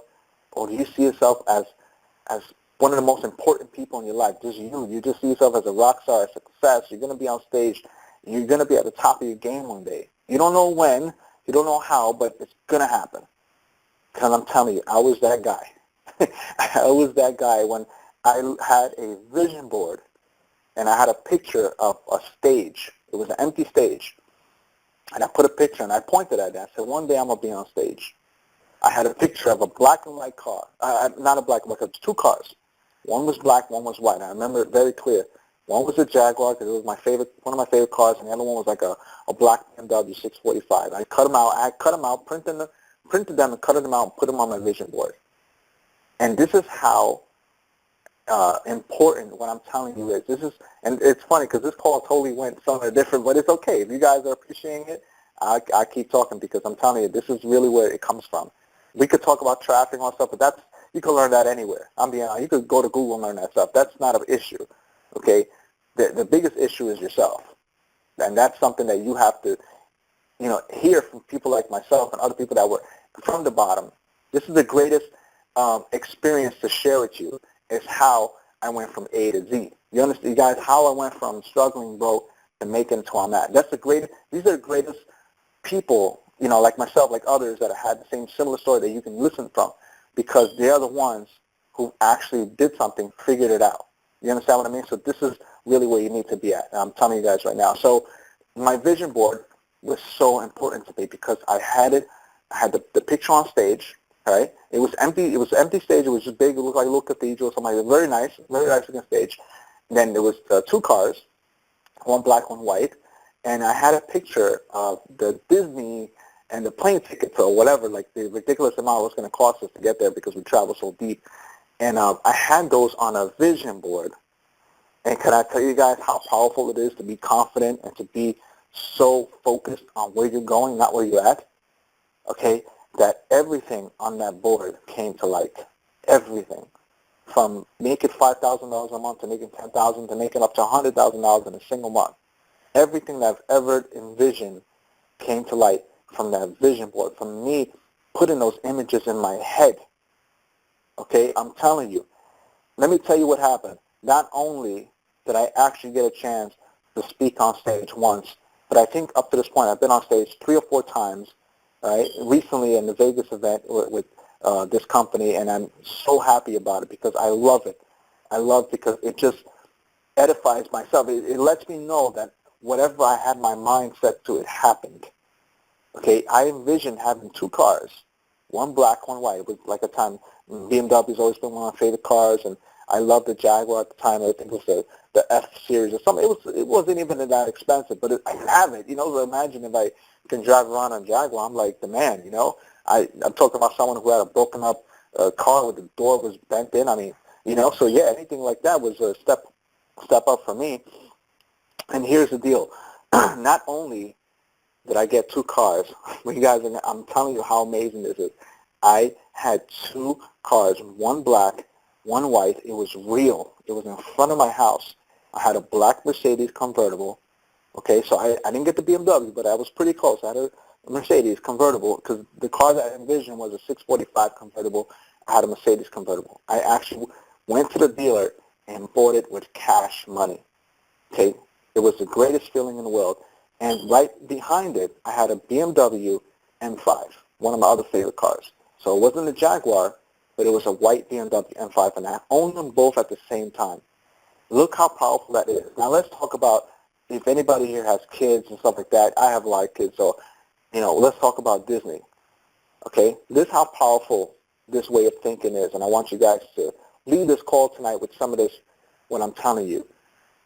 Or do you see yourself as one of the most important people in your life? Just you. You just see yourself as a rock star, a success. You're going to be on stage. You're going to be at the top of your game one day. You don't know when. You don't know how, but it's going to happen. Because I'm telling you, I was that guy. I was that guy when I had a vision board and I had a picture of a stage. It was an empty stage. And I put a picture and I pointed at that. I said, one day I'm going to be on stage. I had a picture of a black and white car. Not a black and white car, it was two cars. One was black, one was white. I remember it very clear. One was a Jaguar because it was one of my favorite cars, and the other one was like a black BMW 645. I cut them out, printed them and cut them out and put them on my vision board. And this is how important what I'm telling you is. And it's funny because this call totally went somewhere different, but it's okay. If you guys are appreciating it, I keep talking because I'm telling you, this is really where it comes from. We could talk about traffic and all stuff, but you can learn that anywhere. I'm being honest. You could go to Google and learn that stuff. That's not an issue, okay? The biggest issue is yourself, and that's something that you have to, hear from people like myself and other people that were from the bottom. This is the greatest experience to share with you. Is how I went from A to Z. You understand, you guys, how I went from struggling broke to making it to where I'm at. These are the greatest people, like myself, like others that have had the same similar story that you can listen from, because they're the ones who actually did something, figured it out. You understand what I mean? So this is really where you need to be at. And I'm telling you guys right now. So my vision board was so important to me because I had the picture on stage. Right? It was empty. It was an empty stage. It was just big. It looked like a little cathedral. Something very nice looking stage. And then there was two cars, one black, one white, and I had a picture of the Disney and the plane tickets or whatever, like the ridiculous amount it was going to cost us to get there because we traveled so deep. And I had those on a vision board. And can I tell you guys how powerful it is to be confident and to be so focused on where you're going, not where you're at? Okay. That everything on that board came to light. Everything. From making $5,000 a month to making $10,000 to making up to $100,000 in a single month. Everything that I've ever envisioned came to light from that vision board, from me putting those images in my head. Okay, I'm telling you. Let me tell you what happened. Not only did I actually get a chance to speak on stage once, but I think up to this point I've been on stage 3 or 4 times. Right? Recently in the Vegas event with this company, and I'm so happy about it because I love it. I love it because it just edifies myself. It lets me know that whatever I had my mind set to, it happened. Okay, I envisioned having 2 cars, one black, one white. It was like a time BMW's always been one of my favorite cars, and I loved the Jaguar at the time. I think it was the F series or something. It wasn't even that expensive, but I could have it. So imagine if I can drive around on Jaguar, I'm like the man. I'm talking about someone who had a broken up car where the door was bent in. I mean, so yeah, anything like that was a step up for me. And here's the deal: not only did I get two cars, you guys, I'm telling you how amazing this is. I had two cars, one black, one white. It was real. It was in front of my house. I had a black Mercedes convertible. Okay, so I didn't get the BMW, but I was pretty close. I had a Mercedes convertible because the car that I envisioned was a 645 convertible. I had a Mercedes convertible. I actually went to the dealer and bought it with cash money. Okay, it was the greatest feeling in the world. And right behind it, I had a BMW M5, one of my other favorite cars. So it wasn't a Jaguar, but it was a white BMW M5, and I owned them both at the same time. Look how powerful that is. Now let's talk about if anybody here has kids and stuff like that. I have a lot of kids, so let's talk about Disney. Okay, this is how powerful this way of thinking is, and I want you guys to leave this call tonight with some of this, what I'm telling you.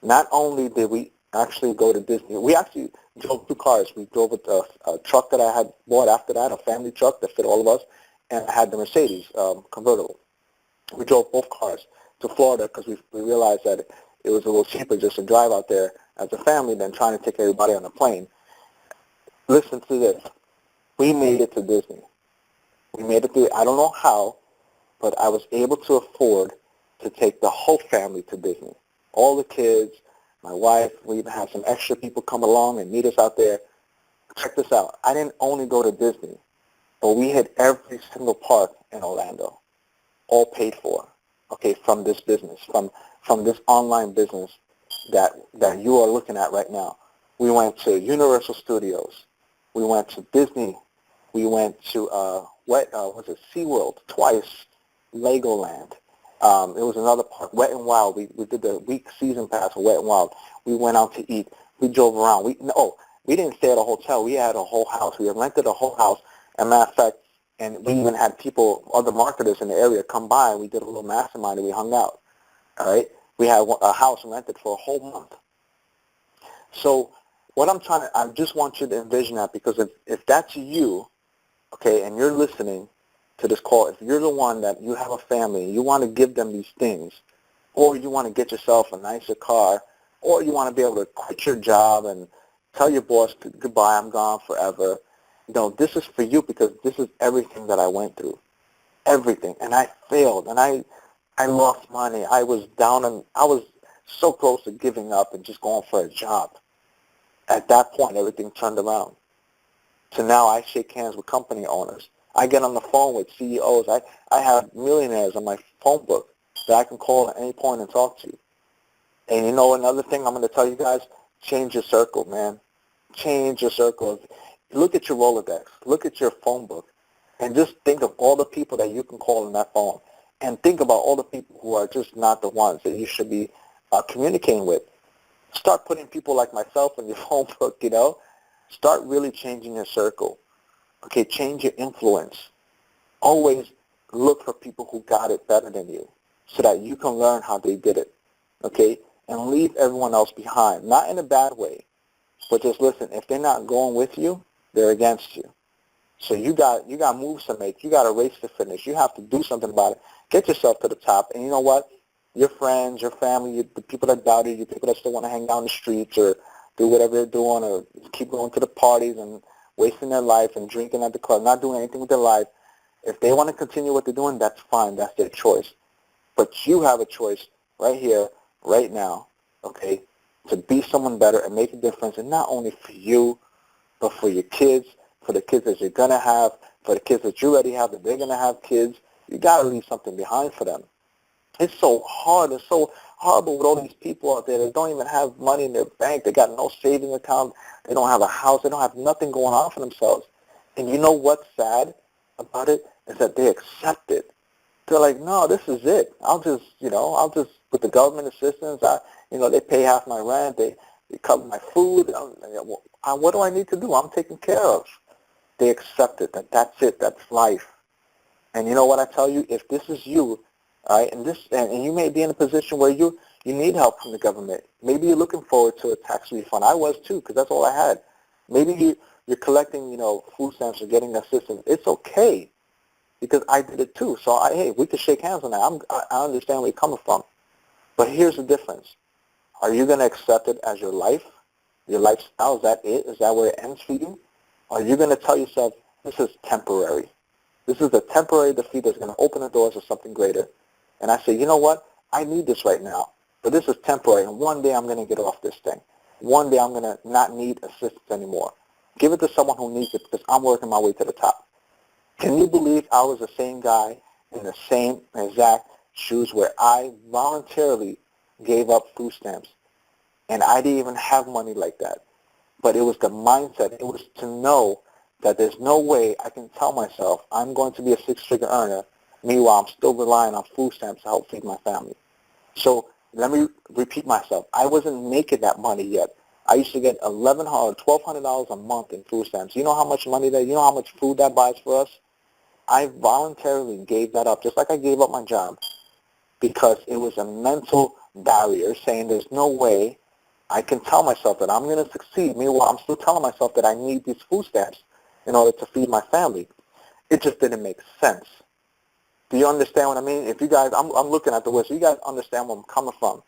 Not only did we actually go to Disney, we actually drove two cars. We drove a truck that I had bought after that, a family truck that fit all of us, and I had the Mercedes convertible. We drove both cars to Florida because we realized that it was a little cheaper just to drive out there as a family than trying to take everybody on a plane. Listen to this. We made it to Disney. We made it through. I don't know how, but I was able to afford to take the whole family to Disney. All the kids, my wife, we even had some extra people come along and meet us out there. Check this out. I didn't only go to Disney, but we hit every single park in Orlando, all paid for, okay, from this business, from this online business that you are looking at right now. We went to Universal Studios. We went to Disney. We went to SeaWorld twice, Legoland. It was another park, Wet and Wild. We did the week season pass for Wet and Wild. We went out to eat. We drove around. We didn't stay at a hotel. We had a whole house. We had rented a whole house. As a matter of fact, and we even had people, other marketers in the area come by, and we did a little mastermind, and we hung out. All right? We had a house rented for a whole month. So what I just want you to envision that, because if that's you, okay, and you're listening to this call, if you're the one that you have a family and you want to give them these things, or you want to get yourself a nicer car, or you want to be able to quit your job and tell your boss, goodbye, I'm gone forever, this is for you, because this is everything that I went through. Everything. And I failed, and I lost money. I was down, and I was so close to giving up and just going for a job. At that point, everything turned around. So now I shake hands with company owners. I get on the phone with CEOs. I have millionaires on my phone book that I can call at any point and talk to. And another thing I'm going to tell you guys, change your circle, man. Change your circle. Look at your Rolodex. Look at your phone book. And just think of all the people that you can call on that phone. And think about all the people who are just not the ones that you should be communicating with. Start putting people like myself in your phone book, Start really changing your circle. Okay, change your influence. Always look for people who got it better than you so that you can learn how they did it. Okay? And leave everyone else behind. Not in a bad way, but just listen, if they're not going with you, they're against you. So you got moves to make. You got a race to finish. You have to do something about it. Get yourself to the top. And you know what? Your friends, your family, the people that doubted you, people that still want to hang out on the streets or do whatever they're doing or keep going to the parties and wasting their life and drinking at the club, not doing anything with their life, if they want to continue what they're doing, that's fine. That's their choice. But you have a choice right here, right now, okay, to be someone better and make a difference, and not only for you, but for your kids, for the kids that you're going to have, for the kids that you already have, that they're going to have kids. You got to leave something behind for them. It's so hard. It's so horrible with all these people out there that don't even have money in their bank. They got no savings account. They don't have a house. They don't have nothing going on for themselves. And you know what's sad about it is that they accept it. They're like, no, this is it. I'll just, with the government assistance, they pay half my rent. They cover my food. What do I need to do? I'm taken care of. They accept it. That's it. That's life. And you know what I tell you? If this is you, all right? And you may be in a position where you need help from the government. Maybe you're looking forward to a tax refund. I was too, because that's all I had. Maybe you're collecting, food stamps or getting assistance. It's okay, because I did it too. So, hey, we could shake hands on that. I understand where you're coming from. But here's the difference. Are you going to accept it as your life, your lifestyle? Is that it? Is that where it ends for you? Or are you going to tell yourself, this is temporary? This is a temporary defeat that's going to open the doors to something greater. And I say, you know what? I need this right now. But this is temporary, and one day I'm going to get off this thing. One day I'm going to not need assistance anymore. Give it to someone who needs it, because I'm working my way to the top. Can you believe I was the same guy in the same exact shoes where I voluntarily gave up food stamps, and I didn't even have money like that? But it was the mindset. It was to know that there's no way I can tell myself I'm going to be a six-figure earner. Meanwhile, I'm still relying on food stamps to help feed my family. So let me repeat myself. I wasn't making that money yet. I used to get $1,100, $1,200 a month in food stamps. You know how much money that, you know how much food that buys for us? I voluntarily gave that up, just like I gave up my job, because it was a mental barrier saying there's no way I can tell myself that I'm going to succeed. Meanwhile, I'm still telling myself that I need these food stamps in order to feed my family. It just didn't make sense. Do you understand what I mean? If you guys, I'm looking at the words, so you guys understand where I'm coming from.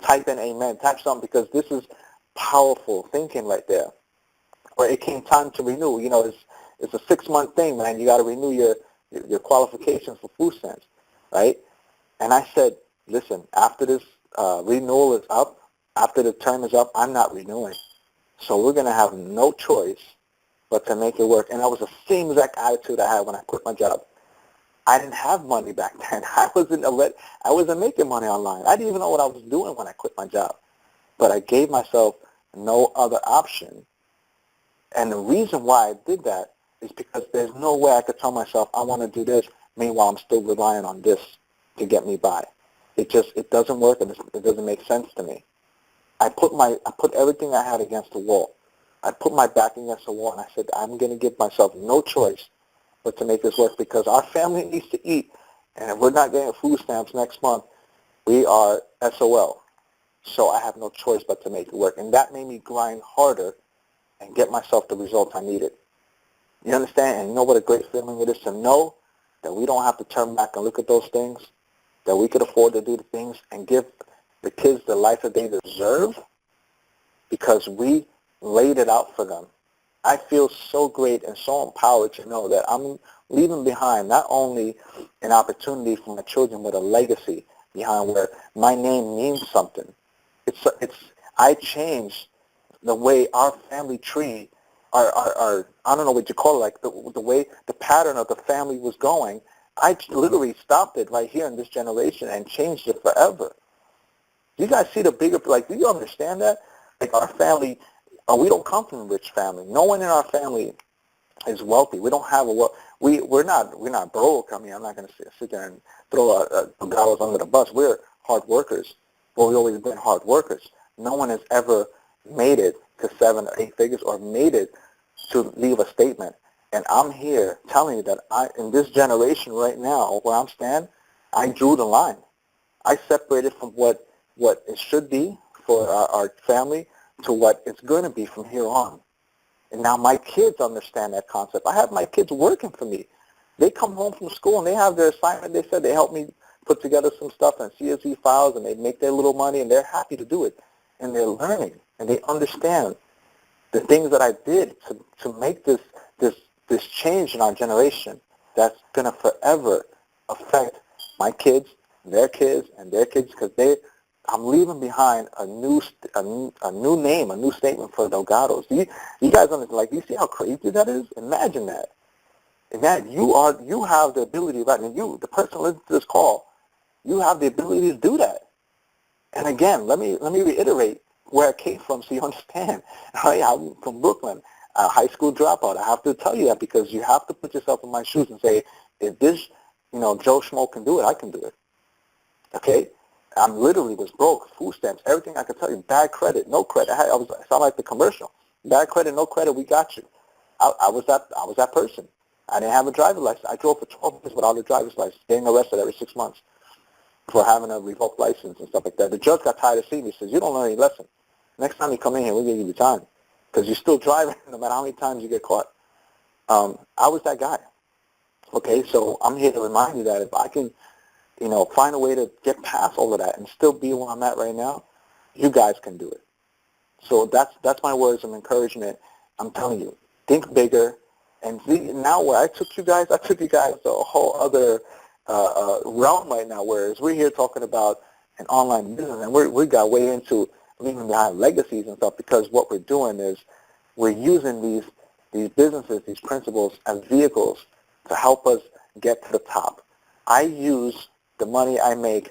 Type in amen. Type something, because this is powerful thinking right there. Where it came time to renew. It's a 6-month thing, man. You got to renew your qualifications for food stamps, right? And I said, listen, after this renewal is up, after the term is up, I'm not renewing. So we're going to have no choice but to make it work. And that was the same exact attitude I had when I quit my job. I didn't have money back then. I wasn't making money online. I didn't even know what I was doing when I quit my job. But I gave myself no other option. And the reason why I did that is because there's no way I could tell myself I want to do this, meanwhile I'm still relying on this to get me by. It doesn't work, and it doesn't make sense to me. I put everything I had against the wall. I put my back against the wall, and I said, I'm going to give myself no choice but to make this work, because our family needs to eat, and if we're not getting food stamps next month, we are SOL. So I have no choice but to make it work. And that made me grind harder and get myself the results I needed. You understand? And you know what a great feeling it is to know that we don't have to turn back and look at those things, that we could afford to do the things and give the kids the life that they deserve because we laid it out for them. I feel so great and so empowered to know that I'm leaving behind not only an opportunity for my children, but a legacy behind where my name means something. I changed the way our family tree, our I don't know what you call it, like the way the pattern of the family was going. I literally stopped it right here in this generation and changed it forever. You guys see the bigger, like, do you understand that? Like, our family, we don't come from a rich family. No one in our family is wealthy. We don't have we're not broke. I mean, I'm not going to sit there and throw Delgados under the bus. We're hard workers. Well, we've always been hard workers. No one has ever made it to 7 or 8 figures or made it to leave a statement. And I'm here telling you that in this generation right now, where I'm standing, I drew the line. I separated from what it should be for our family to what it's going to be from here on. And now my kids understand that concept. I have my kids working for me. They come home from school and they have their assignment. They said they help me put together some stuff in CSV files, and they make their little money, and they're happy to do it. And they're learning, and they understand the things that I did to make this change in our generation that's going to forever affect my kids, their kids, and their kids, because I'm leaving behind a new name, a new statement for Delgados. You guys understand? Like, you see how crazy that is? Imagine that. And that you have the ability, right? And you, the person listening to this call, you have the ability to do that. And again, let me reiterate where I came from so you understand. All right, I'm from Brooklyn, a high school dropout. I have to tell you that because you have to put yourself in my shoes and say, if this, Joe Schmo can do it, I can do it. Okay? I literally was broke, food stamps, everything I could tell you, bad credit, no credit. I sound like the commercial. Bad credit, no credit, we got you. I was that person. I didn't have a driver's license. I drove for 12 years without a driver's license, getting arrested every 6 months. for having a revoked license and stuff like that. The judge got tired of seeing me. He says, you don't learn any lesson. Next time you come in here, we're going to give you time because you're still driving no matter how many times you get caught. I was that guy. Okay, so I'm here to remind you that if I can, find a way to get past all of that and still be where I'm at right now, you guys can do it. So that's my words of encouragement. I'm telling you, think bigger. And see, now where I took you guys to a whole other realm right now, whereas we're here talking about an online business, and we got way into leaving behind legacies and stuff, because what we're doing is we're using these businesses, these principles as vehicles to help us get to the top. I use the money I make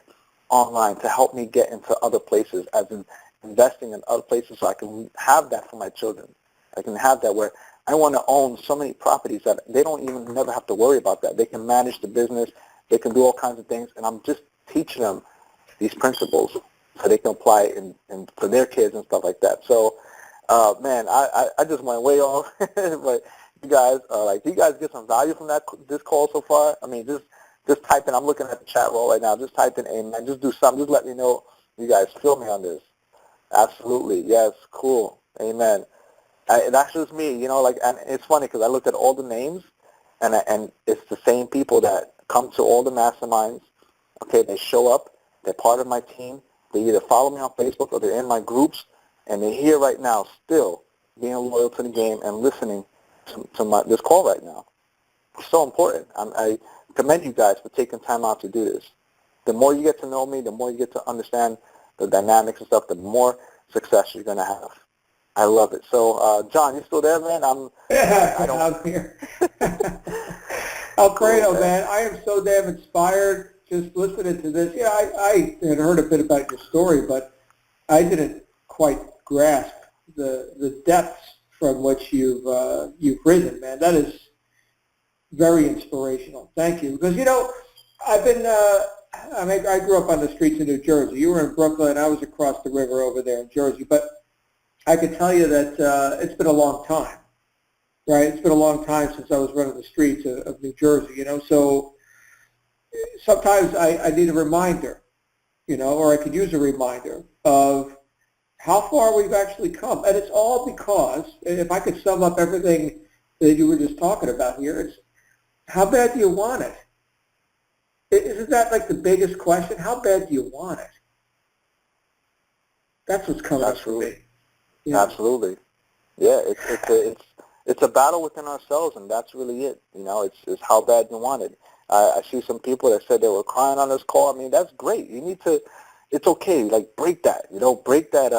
online to help me get into other places, as in investing in other places, so I can have that for my children. I can have that where I want to own so many properties that they don't even never have to worry about that. They can manage the business. They can do all kinds of things, and I'm just teaching them these principles so they can apply it in for their kids and stuff like that. So, man, I just went way off, but you guys, do you guys get some value from this call so far? I mean, just type in. I'm looking at the chat roll right now. Just type in amen. Just do something. Just let me know you guys feel me on this. Absolutely. Yes. Cool. Amen. That's just me, and it's funny because I looked at all the names, and it's the same people that come to all the masterminds. Okay, they show up. They're part of my team. They either follow me on Facebook or they're in my groups, and they're here right now still being loyal to the game and listening to this call right now. It's so important. I commend you guys for taking time out to do this. The more you get to know me, the more you get to understand the dynamics and stuff, the more success you're going to have. I love it. So, John, you still there, man? I'm here. Alfredo, cool, man, I am so damn inspired just listening to this. Yeah, I had heard a bit about your story, but I didn't quite grasp the depths from which you've risen, man. That is very inspirational. Thank you. Because, I've been, I grew up on the streets of New Jersey. You were in Brooklyn. I was across the river over there in Jersey. But I can tell you that it's been a long time, right? It's been a long time since I was running the streets of New Jersey, So sometimes I need a reminder, or I could use a reminder of how far we've actually come. And it's all because, if I could sum up everything that you were just talking about here, it's how bad do you want it? Isn't that like the biggest question? How bad do you want it? That's what's coming up for me. Yeah. Absolutely. Yeah, it's a battle within ourselves, and that's really it. It's how bad you want it. I see some people that said they were crying on this call. I mean, that's great. You need to. It's okay. Like, break that. Break that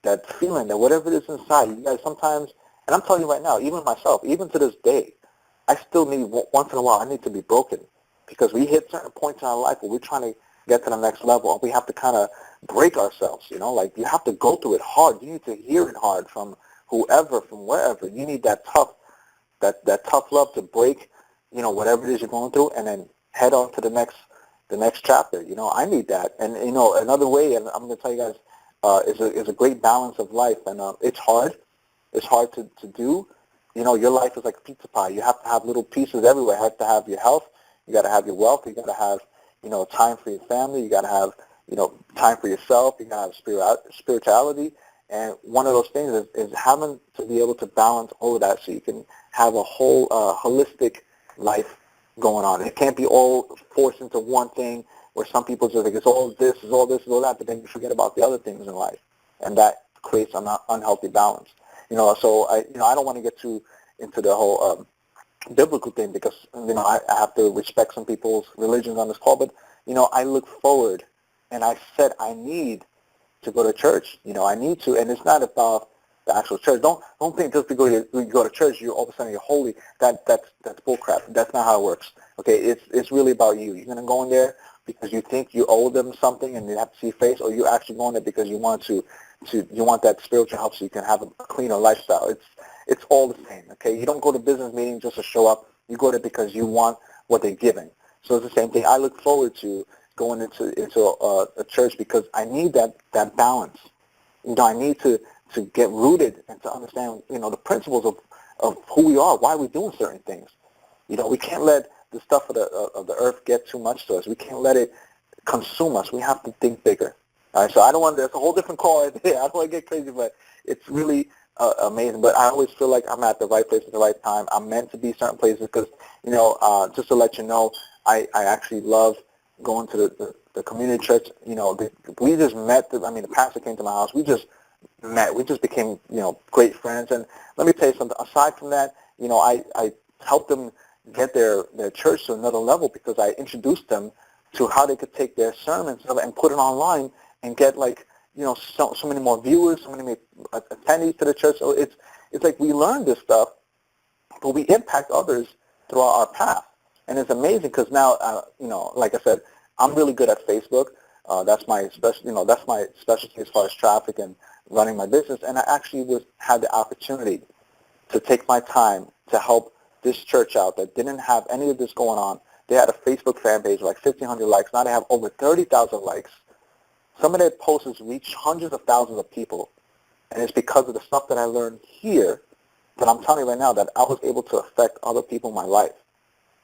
that feeling, that whatever it is inside. You guys sometimes, and I'm telling you right now, even myself, even to this day, I still need, once in a while, I need to be broken, because we hit certain points in our life where we're trying to get to the next level, and we have to kind of break ourselves, like you have to go through it hard. You need to hear it hard from whoever, from wherever. You need that tough love to break, whatever it is you're going through, and then head on to the next chapter. I need that. And, another way, and I'm going to tell you guys, is a great balance of life. And it's hard. It's hard to do. Your life is like a pizza pie. You have to have little pieces everywhere. You have to have your health. You got to have your wealth. You got to have, time for your family. You got to have, time for yourself. You got to have spirituality. And one of those things is having to be able to balance all of that so you can have a whole holistic life going on. It can't be all forced into one thing where some people just think it's all this, is all this, is all that, but then you forget about the other things in life. And that creates an unhealthy balance. So I don't want to get too into the whole biblical thing, because, I have to respect some people's religions on this call, but, I look forward, and I said I need to go to church. I need to, and it's not about the actual church. Don't think just because you go to church, you all of a sudden you're holy. That's bullcrap. That's not how it works. Okay, it's really about you. You're gonna go in there because you think you owe them something and you have to see face, or you actually going there because you want you want that spiritual help so you can have a cleaner lifestyle. It's all the same. Okay, you don't go to business meetings just to show up. You go there because you want what they're giving. So it's the same thing. I look forward to going into a church because I need that balance. I need to get rooted and to understand, the principles of who we are, why we're doing certain things. We can't let the stuff of the earth get too much to us. We can't let it consume us. We have to think bigger. All right, so I don't want, there's a whole different call right there. I don't want to get crazy, but it's really amazing. But I always feel like I'm at the right place at the right time. I'm meant to be certain places because, just to let you know, I actually love going to the community church. We just met, the pastor came to my house. We just met. We just became, great friends. And let me tell you something. Aside from that, I helped them get their church to another level because I introduced them to how they could take their sermons and put it online and get so many more viewers, so many more attendees to the church. So it's like we learn this stuff, but we impact others throughout our path. And it's amazing because now, like I said, I'm really good at Facebook. That's my specialty as far as traffic and running my business. And I actually had the opportunity to take my time to help this church out that didn't have any of this going on. They had a Facebook fan page with like 1,500 likes. Now they have over 30,000 likes. Some of their posts reach hundreds of thousands of people. And it's because of the stuff that I learned here that I'm telling you right now that I was able to affect other people in my life.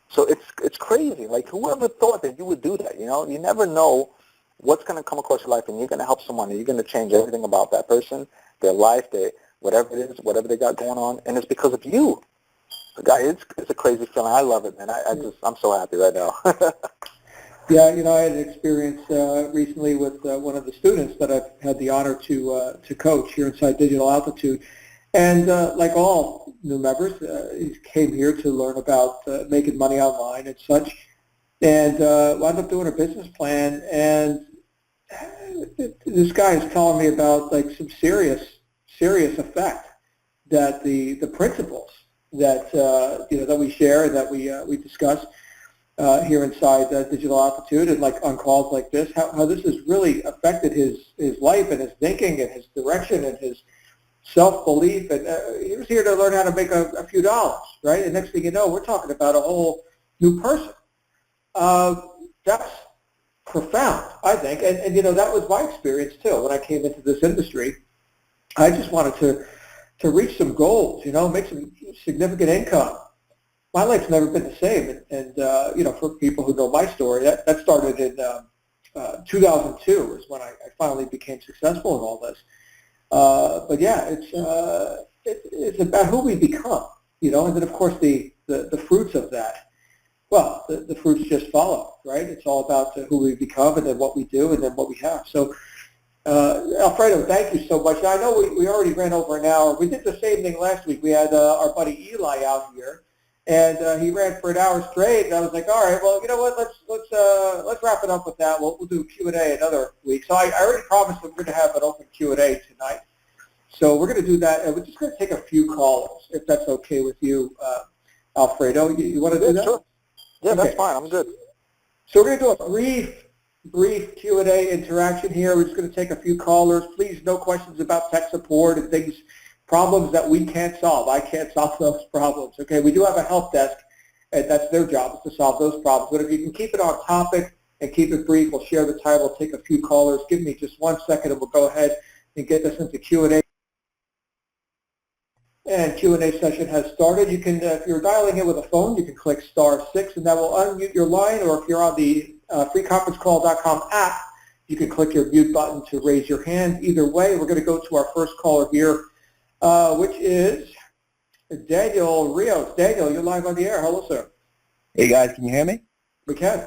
So it's crazy. Like, whoever thought that you would do that, You never know what's going to come across your life, and you're going to help someone, and you're going to change everything about that person, their life, whatever it is, whatever they got going on, and it's because of you. Guy, it's a crazy feeling. I love it, man. I'm so happy right now. Yeah, I had an experience recently with one of the students that I've had the honor to coach here inside Digital Altitude. And like all new members, he came here to learn about making money online and such, and wound up doing a business plan. And this guy is telling me about like some serious effect that the principles that that we share and that we discuss here inside Digital Altitude and like on calls like this, how this has really affected his life and his thinking and his direction and his self-belief. And he was here to learn how to make a few dollars, right? And next thing you know, we're talking about a whole new person. That's profound, I think. And that was my experience too. When I came into this industry, I just wanted to reach some goals, make some significant income. My life's never been the same. And for people who know my story, that started in 2002 is when I finally became successful in all this. But yeah, it's about who we become, and then of course the fruits of that. Well, the fruits just follow, right? It's all about who we become and then what we do and then what we have. So, Alfredo, thank you so much. I know we already ran over an hour. We did the same thing last week. We had our buddy Eli out here, and he ran for an hour straight. And I was like, all right, well, you know what? Let's wrap it up with that. We'll do Q&A another week. So I already promised that we're going to have an open Q&A tonight. So we're going to do that, and we're just going to take a few callers, if that's okay with you, Alfredo. You want to do that? Sure. Yeah, okay. That's fine. I'm good. So we're going to do a brief Q&A interaction here. We're just going to take a few callers. Please, no questions about tech support and things, problems that we can't solve. I can't solve those problems. Okay, we do have a help desk, and that's their job is to solve those problems. But if you can keep it on topic and keep it brief, we'll share the title, we'll take a few callers. Give me just 1 second, and we'll go ahead and get this into Q&A. And Q&A session has started. You can, if you're dialing in with a phone, you can click *6, and that will unmute your line. Or if you're on the freeconferencecall.com app, you can click your mute button to raise your hand. Either way, we're going to go to our first caller here, which is Daniel Rios. Daniel, you're live on the air. Hello, sir. Hey, guys, can you hear me? We can.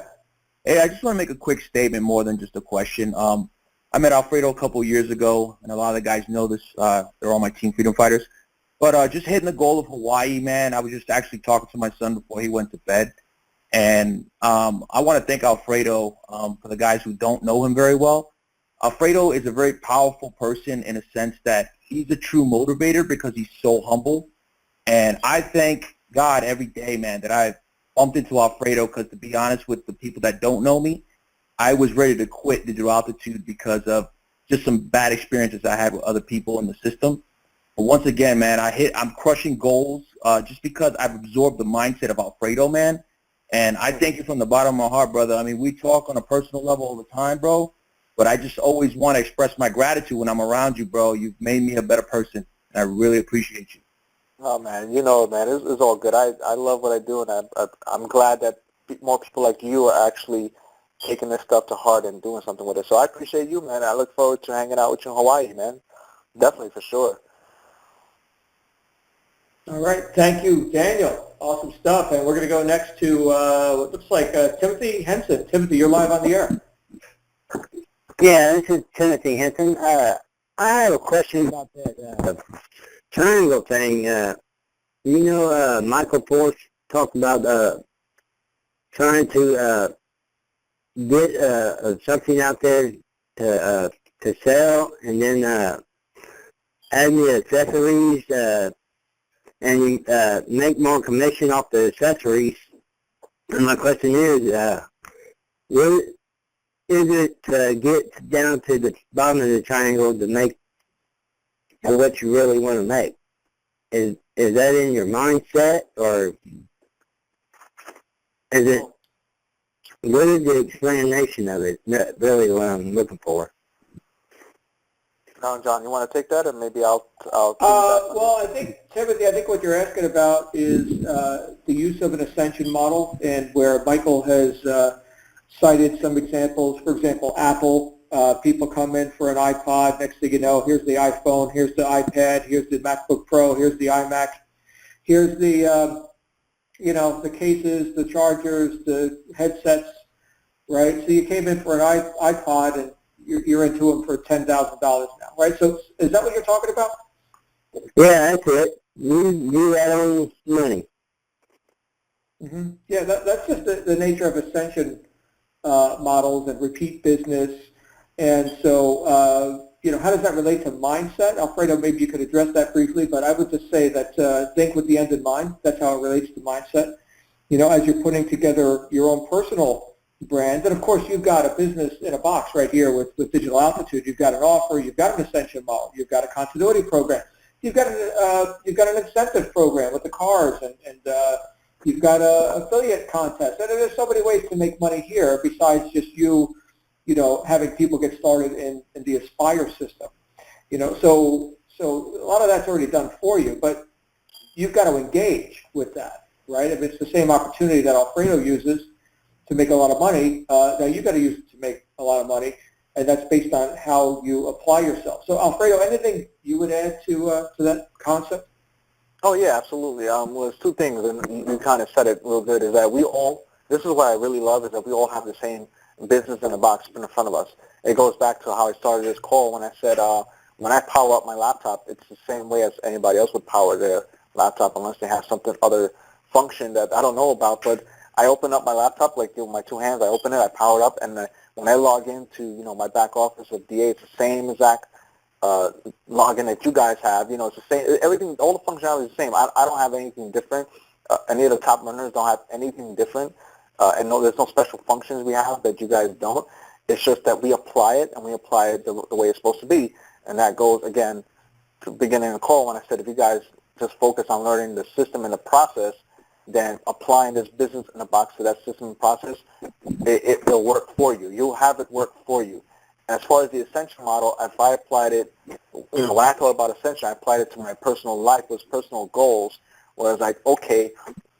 Hey, I just want to make a quick statement more than just a question. I met Alfredo a couple years ago, and a lot of the guys know this. They're all my Team Freedom Fighters. But just hitting the goal of Hawaii, man, I was just actually talking to my son before he went to bed. And I want to thank Alfredo for the guys who don't know him very well. Alfredo is a very powerful person in a sense that he's a true motivator because he's so humble. And I thank God every day, man, that I bumped into Alfredo because, to be honest, with the people that don't know me, I was ready to quit Digital Altitude because of just some bad experiences I had with other people in the system. But once again, man, I'm crushing goals just because I've absorbed the mindset of Alfredo, man. And I thank you from the bottom of my heart, brother. I mean, we talk on a personal level all the time, bro. But I just always want to express my gratitude when I'm around you, bro. You've made me a better person, and I really appreciate you. Oh, man, man, it's all good. I love what I do, and I'm glad that more people like you are actually taking this stuff to heart and doing something with it. So I appreciate you, man. I look forward to hanging out with you in Hawaii, man. Definitely, for sure. All right. Thank you, Daniel. Awesome stuff. And we're going to go next to what looks like Timothy Henson. Timothy, you're live on the air. Yeah, this is Timothy Henson. I have a question about that triangle thing. Michael Force talked about trying to get something out there to sell, and then add the accessories and make more commission off the accessories. And my question is, will is it to get down to the bottom of the triangle to make what you really want to make? Is that in your mindset, or is it? What is the explanation of it? Really, what I'm looking for. Now, John, you want to take that, or maybe I'll. Well, I think, Timothy, I think what you're asking about is the use of an ascension model, and where Michael has cited some examples. For example, Apple. People come in for an iPod. Next thing you know, here's the iPhone, here's the iPad, here's the MacBook Pro, here's the iMac, here's the the cases, the chargers, the headsets, right? So you came in for an iPod and you're into them for $10,000 now, right? So is that what you're talking about? Yeah, that's it. You add on money. Mm-hmm. Yeah, that's just the nature of ascension models and repeat business. And so, how does that relate to mindset? Alfredo, maybe you could address that briefly, but I would just say that think with the end in mind. That's how it relates to mindset. As you're putting together your own personal brand, and of course you've got a business in a box right here with Digital Altitude. You've got an offer, you've got an ascension model, you've got a continuity program, you've got an incentive program with the cars, and you've got an affiliate contest. And there's so many ways to make money here besides just you having people get started in the Aspire system. So a lot of that's already done for you, but you've got to engage with that, right? If it's the same opportunity that Alfredo uses to make a lot of money, now you've got to use it to make a lot of money, and that's based on how you apply yourself. So Alfredo, anything you would add to that concept? Oh, yeah, absolutely. Well, there's two things, and you kind of said it real good, is that this is what I really love, is that we all have the same business in a box in front of us. It goes back to how I started this call when I said when I power up my laptop, it's the same way as anybody else would power their laptop unless they have something other function that I don't know about. But I open up my laptop, like with my two hands, I open it, I power it up, and when I log into my back office with DA, it's the same exact login that you guys have. It's the same. Everything, all the functionality is the same. I don't have anything different. Any of the top runners don't have anything different. And no, there's no special functions we have that you guys don't. It's just that we apply it, and we apply it the way it's supposed to be. And that goes, again, to the beginning of the call when I said if you guys just focus on learning the system and the process, then applying this business in a box to that system and process, it will work for you. You'll have it work for you. And as far as the Ascension model, if I applied it, when I thought about Ascension, I applied it to my personal life, those personal goals, where I was like, okay,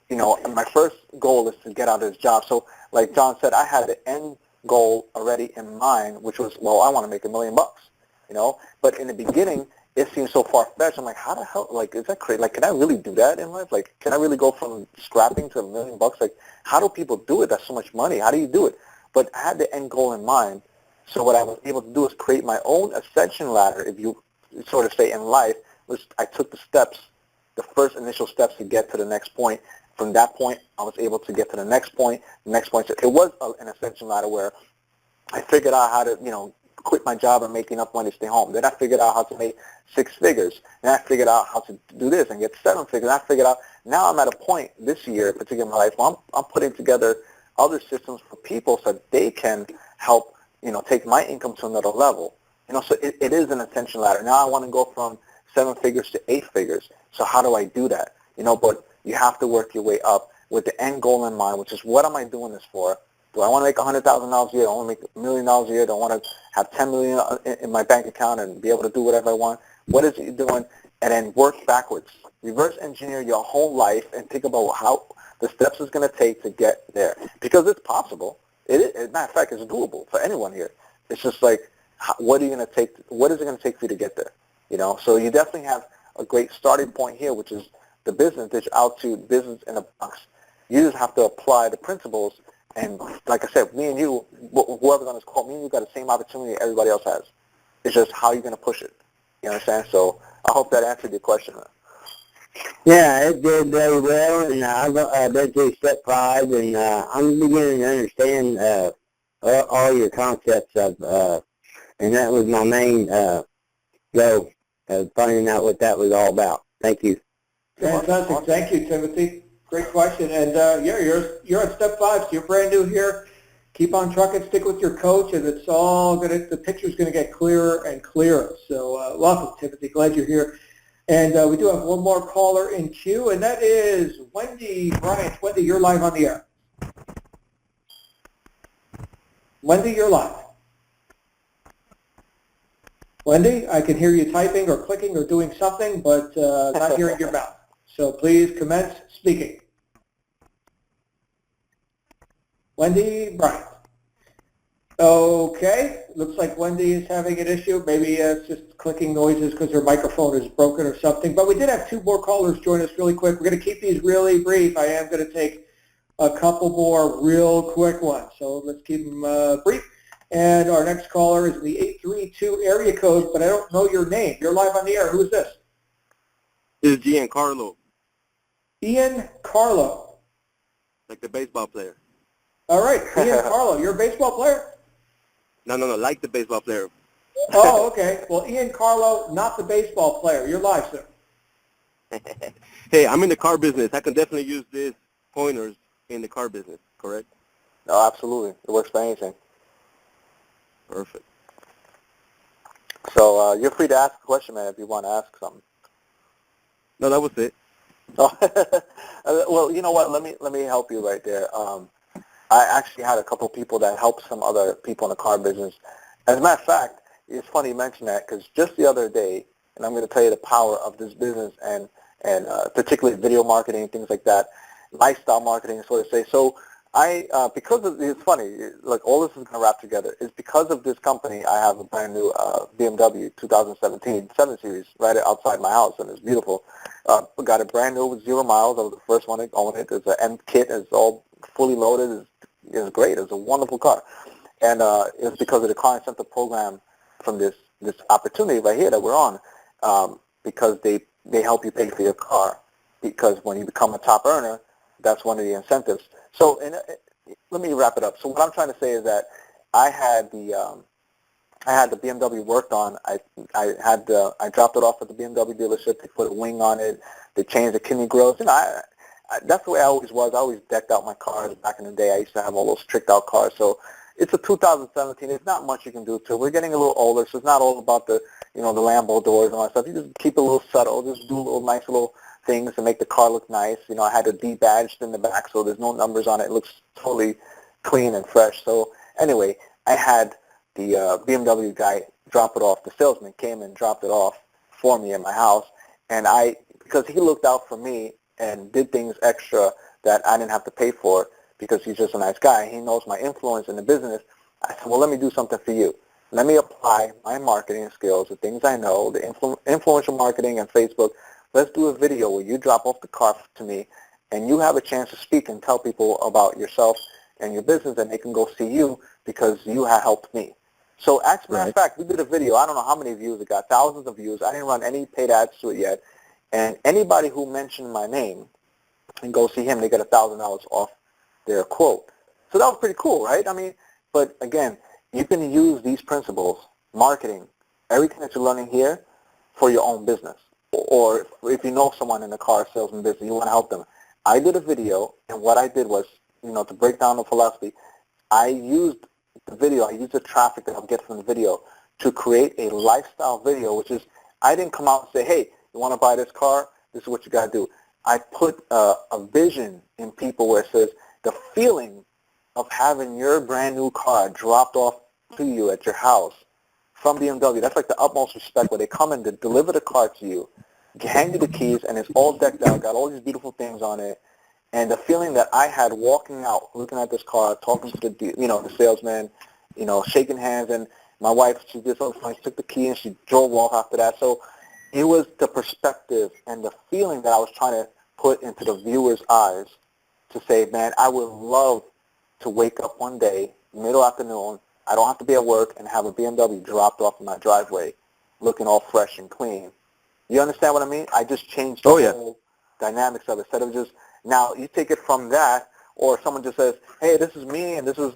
my first goal is to get out of this job. So like John said, I had the end goal already in mind, which was, well, I want to make $1 million, But in the beginning, it seemed so far-fetched. I'm like, how the hell, is that crazy? Can I really do that in life? Can I really go from scrapping to $1 million? How do people do it? That's so much money. How do you do it? But I had the end goal in mind. So what I was able to do is create my own ascension ladder, if you sort of say, in life, which I took the first initial steps to get to the next point. From that point, I was able to get to the next point. The next point, so it was an ascension ladder where I figured out how to, quit my job and make enough money to stay home. Then I figured out how to make 6 figures. Then I figured out how to do this and get 7 figures. And I figured out, now I'm at a point this year, particularly in my life, where I'm putting together other systems for people so that they can help, take my income to another level. So it is an ascension ladder. Now I want to go from 7 figures to 8 figures. So how do I do that? But you have to work your way up with the end goal in mind, which is, what am I doing this for? Do I want to make $100,000 a year? Do I want to make $1 million a year? Do I want to have $10 million in my bank account and be able to do whatever I want? What is it you're doing? And then work backwards. Reverse engineer your whole life and think about how the steps it's going to take to get there. Because it's possible. Matter of fact, it's doable for anyone here. It's just like, what are you going to take? What is it going to take for you to get there? You know, so you definitely have a great starting point here, which is the business that you're out to, business in a box. You just have to apply the principles. And like I said, me and you, whoever's on this call, me and you got the same opportunity everybody else has. It's just how you're going to push it. You understand? So I hope that answered your question. Yeah, it did very well, and I've been through step 5, and I'm beginning to understand all your concepts of, and that was my main goal, finding out what that was all about. Thank you. Fantastic. Thank you, Timothy. Great question. And yeah, you're at step 5, so you're brand new here. Keep on trucking, stick with your coach, and it's all the picture's going to get clearer and clearer. So welcome, Timothy. Glad you're here. And we do have one more caller in queue, and that is Wendy Bryant. Wendy, you're live on the air. Wendy, you're live. Wendy, I can hear you typing or clicking or doing something, but not hearing your mouth. So please commence speaking. Wendy Bryant. Okay, looks like Wendy is having an issue. Maybe it's just clicking noises because her microphone is broken or something. But we did have 2 more callers join us really quick. We're going to keep these really brief. I am going to take a couple more real quick ones. So let's keep them brief. And our next caller is the 832 area code, but I don't know your name. You're live on the air. Who is this? This is Giancarlo, Ian Carlo. like the baseball player. All right, Ian Carlo. You're a baseball player? No, like the baseball player. Oh, okay. Well, Ian Carlo, not the baseball player. You're live, sir. Hey, I'm in the car business. I can definitely use these pointers in the car business, correct? No, absolutely. It works for anything. Perfect. So you're free to ask a question, man, if you want to ask something. No, that was it. Well, you know what? Let me help you right there. I actually had a couple of people that helped some other people in the car business. As a matter of fact, it's funny you mention that because just the other day, and I'm going to tell you the power of this business and particularly video marketing, things like that, lifestyle marketing, so to say. So because of, it's funny, like all this is going to wrap together. It's because of this company, I have a brand new BMW 2017 7 Series right outside my house, and it's beautiful. Got it brand new with 0 miles. I was the first one to own it. It's an M kit. It's all fully loaded. It's great. It's a wonderful car. And it's because of the car incentive program from this opportunity right here that we're on, because they help you pay for your car, because when you become a top earner, that's one of the incentives. So let me wrap it up. So what I'm trying to say is that I had the BMW worked on. I dropped it off at the BMW dealership. They put a wing on it. They changed the kidney grills. You know, that's the way I always was. I always decked out my cars back in the day. I used to have all those tricked out cars. So it's a 2017. There's not much you can do to it. We're getting a little older, so it's not all about the the Lambo doors and all that stuff. You just keep it a little subtle. Just do little nice little things to make the car look nice. I had it debadged in the back, so there's no numbers on it. It looks totally clean and fresh. So anyway, I had the BMW guy drop it off. The salesman came and dropped it off for me at my house, and because he looked out for me and did things extra that I didn't have to pay for because he's just a nice guy. He knows my influence in the business. I said, well, let me do something for you. Let me apply my marketing skills, the things I know, the influential marketing and Facebook. Let's do a video where you drop off the car to me and you have a chance to speak and tell people about yourself and your business, and they can go see you because you have helped me. So as a matter of fact, we did a video. I don't know how many views it got, thousands of views. I didn't run any paid ads to it yet. And anybody who mentioned my name and go see him, they get $1,000 off their quote. So that was pretty cool, right? I mean, but again, you can use these principles, marketing, everything that you're learning here for your own business. Or if you know someone in the car salesman business, you want to help them. I did a video, and what I did was, to break down the philosophy, I used the video, I used the traffic that I'll get from the video to create a lifestyle video, which is, I didn't come out and say, hey, you want to buy this car? This is what you got to do. I put a vision in people where it says the feeling of having your brand new car dropped off to you at your house from BMW. That's like the utmost respect, where they come and they deliver the car to you, hand you the keys, and it's all decked out, got all these beautiful things on it, And the feeling that I had walking out, looking at this car, talking to the salesman, shaking hands, and my wife, she did something funny. She took the key and she drove off after that. So it was the perspective and the feeling that I was trying to put into the viewer's eyes to say, man, I would love to wake up one day, middle afternoon, I don't have to be at work, and have a BMW dropped off in my driveway looking all fresh and clean. You understand what I mean? I just changed the whole dynamics of it. Instead of just, now you take it from that, or someone just says, hey, this is me, and this is,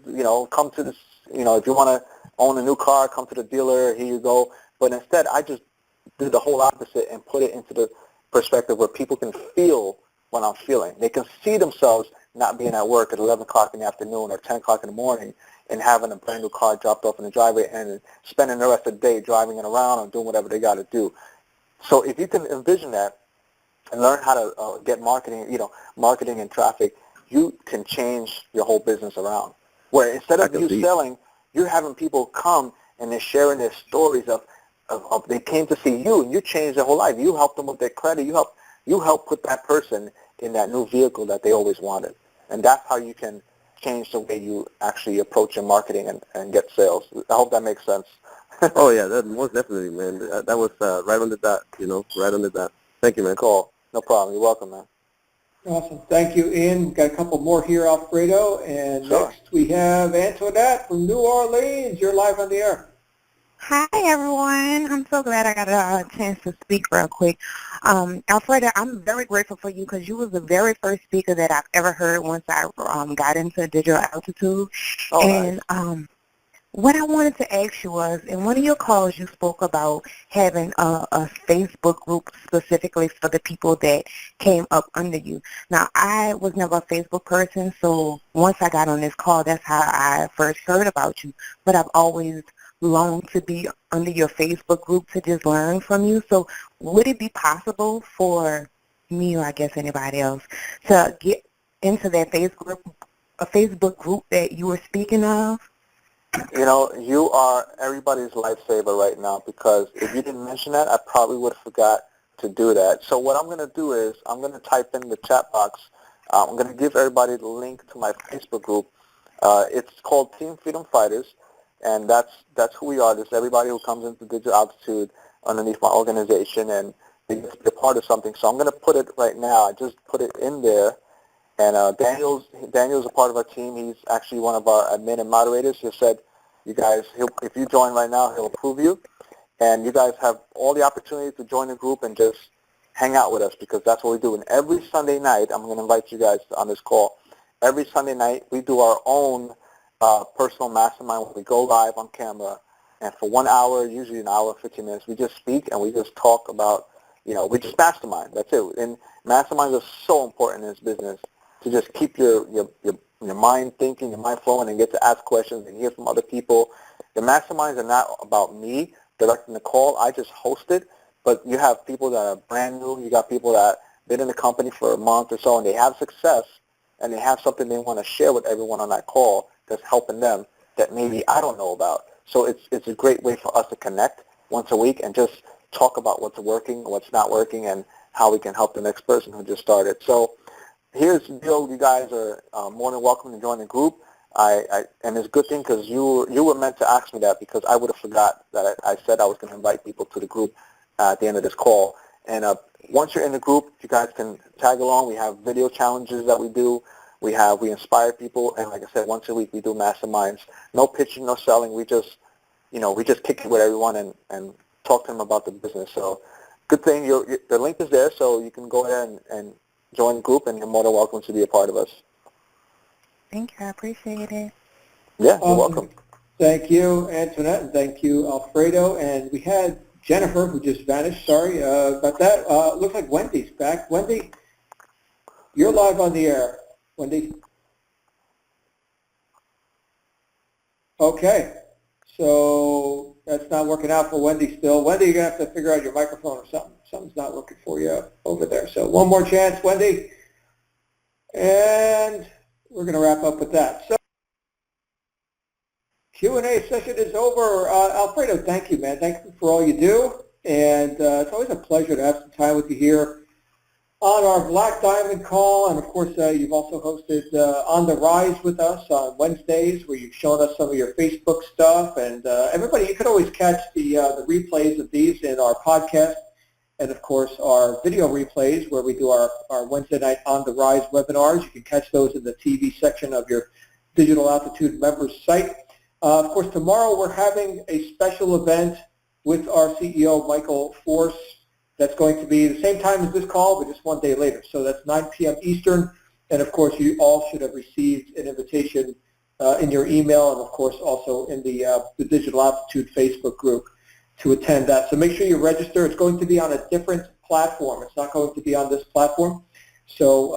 come to this, if you want to own a new car, come to the dealer, here you go. But instead, I just did the whole opposite and put it into the perspective where people can feel what I'm feeling. They can see themselves not being at work at 11 o'clock in the afternoon or 10 o'clock in the morning and having a brand new car dropped off in the driveway and spending the rest of the day driving it around or doing whatever they got to do. So if you can envision that and learn how to get marketing and traffic, you can change your whole business around. Where instead of you selling, you're having people come and they're sharing their stories of they came to see you and you changed their whole life. You helped them with their credit. You help put that person in that new vehicle that they always wanted. And that's how you can change the way you actually approach your marketing and get sales. I hope that makes sense. Oh, yeah, that most definitely, man. That was right on the dot, right on the dot. Thank you, man. Cool. No problem. You're welcome, man. Awesome. Thank you, Ian. We've got a couple more here, Alfredo. And Sure. next we have Antoinette from New Orleans. You're live on the air. Hi, everyone. I'm so glad I got a chance to speak real quick. Alfredo, I'm very grateful for you because you was the very first speaker that I've ever heard once I got into digital altitude. Oh, and nice. What I wanted to ask you was, in one of your calls, you spoke about having a Facebook group specifically for the people that came up under you. Now, I was never a Facebook person, so once I got on this call, that's how I first heard about you. But I've always longed to be under your Facebook group to just learn from you. So would it be possible for me, or I guess anybody else, to get into that Facebook group that you were speaking of? You are everybody's lifesaver right now because if you didn't mention that, I probably would have forgot to do that. So what I'm going to do is I'm going to type in the chat box. I'm going to give everybody the link to my Facebook group. It's called Team Freedom Fighters, and that's who we are. This is everybody who comes into Digital Altitude underneath my organization, and they get to be a part of something. So I'm going to put it right now. I just put it in there. And Daniel's a part of our team. He's actually one of our admin and moderators. He said, you guys, if you join right now, he'll approve you. And you guys have all the opportunity to join the group and just hang out with us because that's what we do. And every Sunday night, I'm going to invite you guys on this call. Every Sunday night, we do our own personal mastermind where we go live on camera. And for 1 hour, usually an hour, 15 minutes, we just speak and we just talk about, we just mastermind. That's it. And masterminds are so important in this business to just keep your mind thinking, your mind flowing, and get to ask questions and hear from other people. The masterminds are not about me directing the call. I just host it, but you have people that are brand new. You got people that have been in the company for a month or so, and they have success, and they have something they want to share with everyone on that call that's helping them that maybe I don't know about. So it's a great way for us to connect once a week and just talk about what's working, what's not working, and how we can help the next person who just started. So here's the deal. You guys are more than welcome to join the group. And it's a good thing because you were meant to ask me that because I would have forgot that I said I was going to invite people to the group at the end of this call. And once you're in the group, you guys can tag along. We have video challenges that we do. We inspire people. And like I said, once a week we do masterminds. No pitching, no selling. We just kick it with everyone and talk to them about the business. So good thing the link is there, so you can go ahead and join the group, and you're more than welcome to be a part of us. Thank you. I appreciate it. Yeah, you're welcome. Thank you, Antoinette, and thank you, Alfredo. And we had Jennifer, who just vanished. Sorry about that. Looks like Wendy's back. Wendy, you're live on the air. Wendy? Okay. So that's not working out for Wendy still. Wendy, you're going to have to figure out your microphone or something. Something's not working for you over there. So one more chance, Wendy. And we're going to wrap up with that. So Q&A session is over. Alfredo, thank you, man. Thank you for all you do. And it's always a pleasure to have some time with you here. on our Black Diamond call, and of course you've also hosted On the Rise with us on Wednesdays, where you've shown us some of your Facebook stuff. And everybody, you can always catch the replays of these in our podcast, and of course our video replays where we do our Wednesday night On the Rise webinars. You can catch those in the TV section of your Digital Altitude members site. Of course, tomorrow we're having a special event with our CEO, Michael Force. That's going to be the same time as this call, but just one day later. So that's 9 p.m. Eastern. And of course, you all should have received an invitation in your email, and of course also in the Digital Altitude Facebook group to attend that. So make sure you register. It's going to be on a different platform. It's not going to be on this platform. So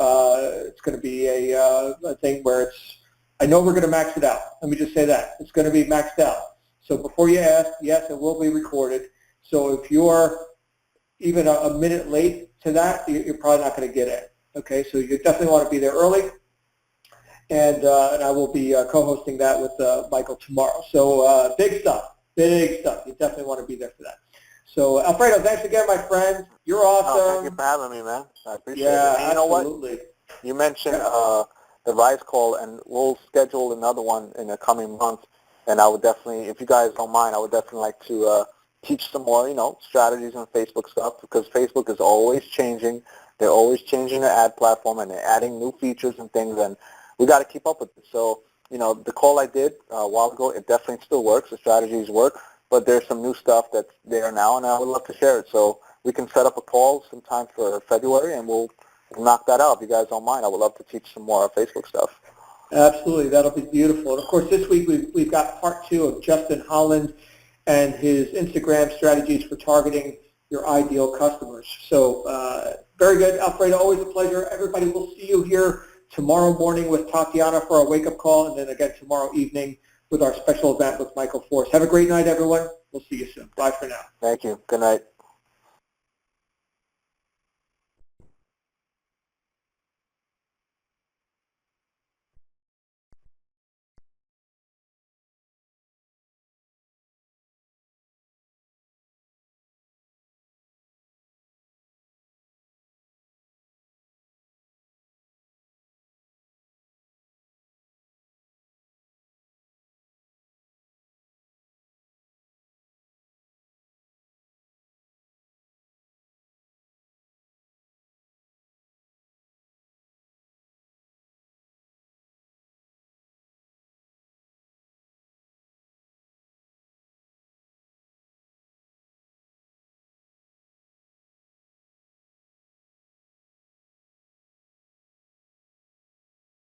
it's going to be a thing where it's, I know we're going to max it out. Let me just say that. It's going to be maxed out. So before you ask, yes, it will be recorded. So if you're even a minute late to that, you're probably not going to get it. Okay, so you definitely want to be there early, and I will be co-hosting that with Michael tomorrow. So big stuff, big stuff. You definitely want to be there for that. So Alfredo, thanks again, my friend. You're awesome. Oh, thank you for having me, man. I appreciate it. Yeah, And you know absolutely. what? You mentioned the Rise call, and we'll schedule another one in the coming months. And I would definitely, if you guys don't mind, I would definitely like to teach some more, strategies on Facebook stuff, because Facebook is always changing. They're always changing their ad platform, and they're adding new features and things, and we got to keep up with it. So, the call I did a while ago, it definitely still works. The strategies work, but there's some new stuff that's there now, and I would love to share it. So we can set up a call sometime for February, and we'll knock that out. If you guys don't mind, I would love to teach some more Facebook stuff. Absolutely, that'll be beautiful. And of course, this week we've got part 2 of Justin Holland and his Instagram strategies for targeting your ideal customers. So very good, Alfredo, always a pleasure. Everybody, we'll see you here tomorrow morning with Tatiana for our wake-up call, and then again tomorrow evening with our special event with Michael Force. Have a great night, everyone. We'll see you soon. Bye for now. Thank you. Good night.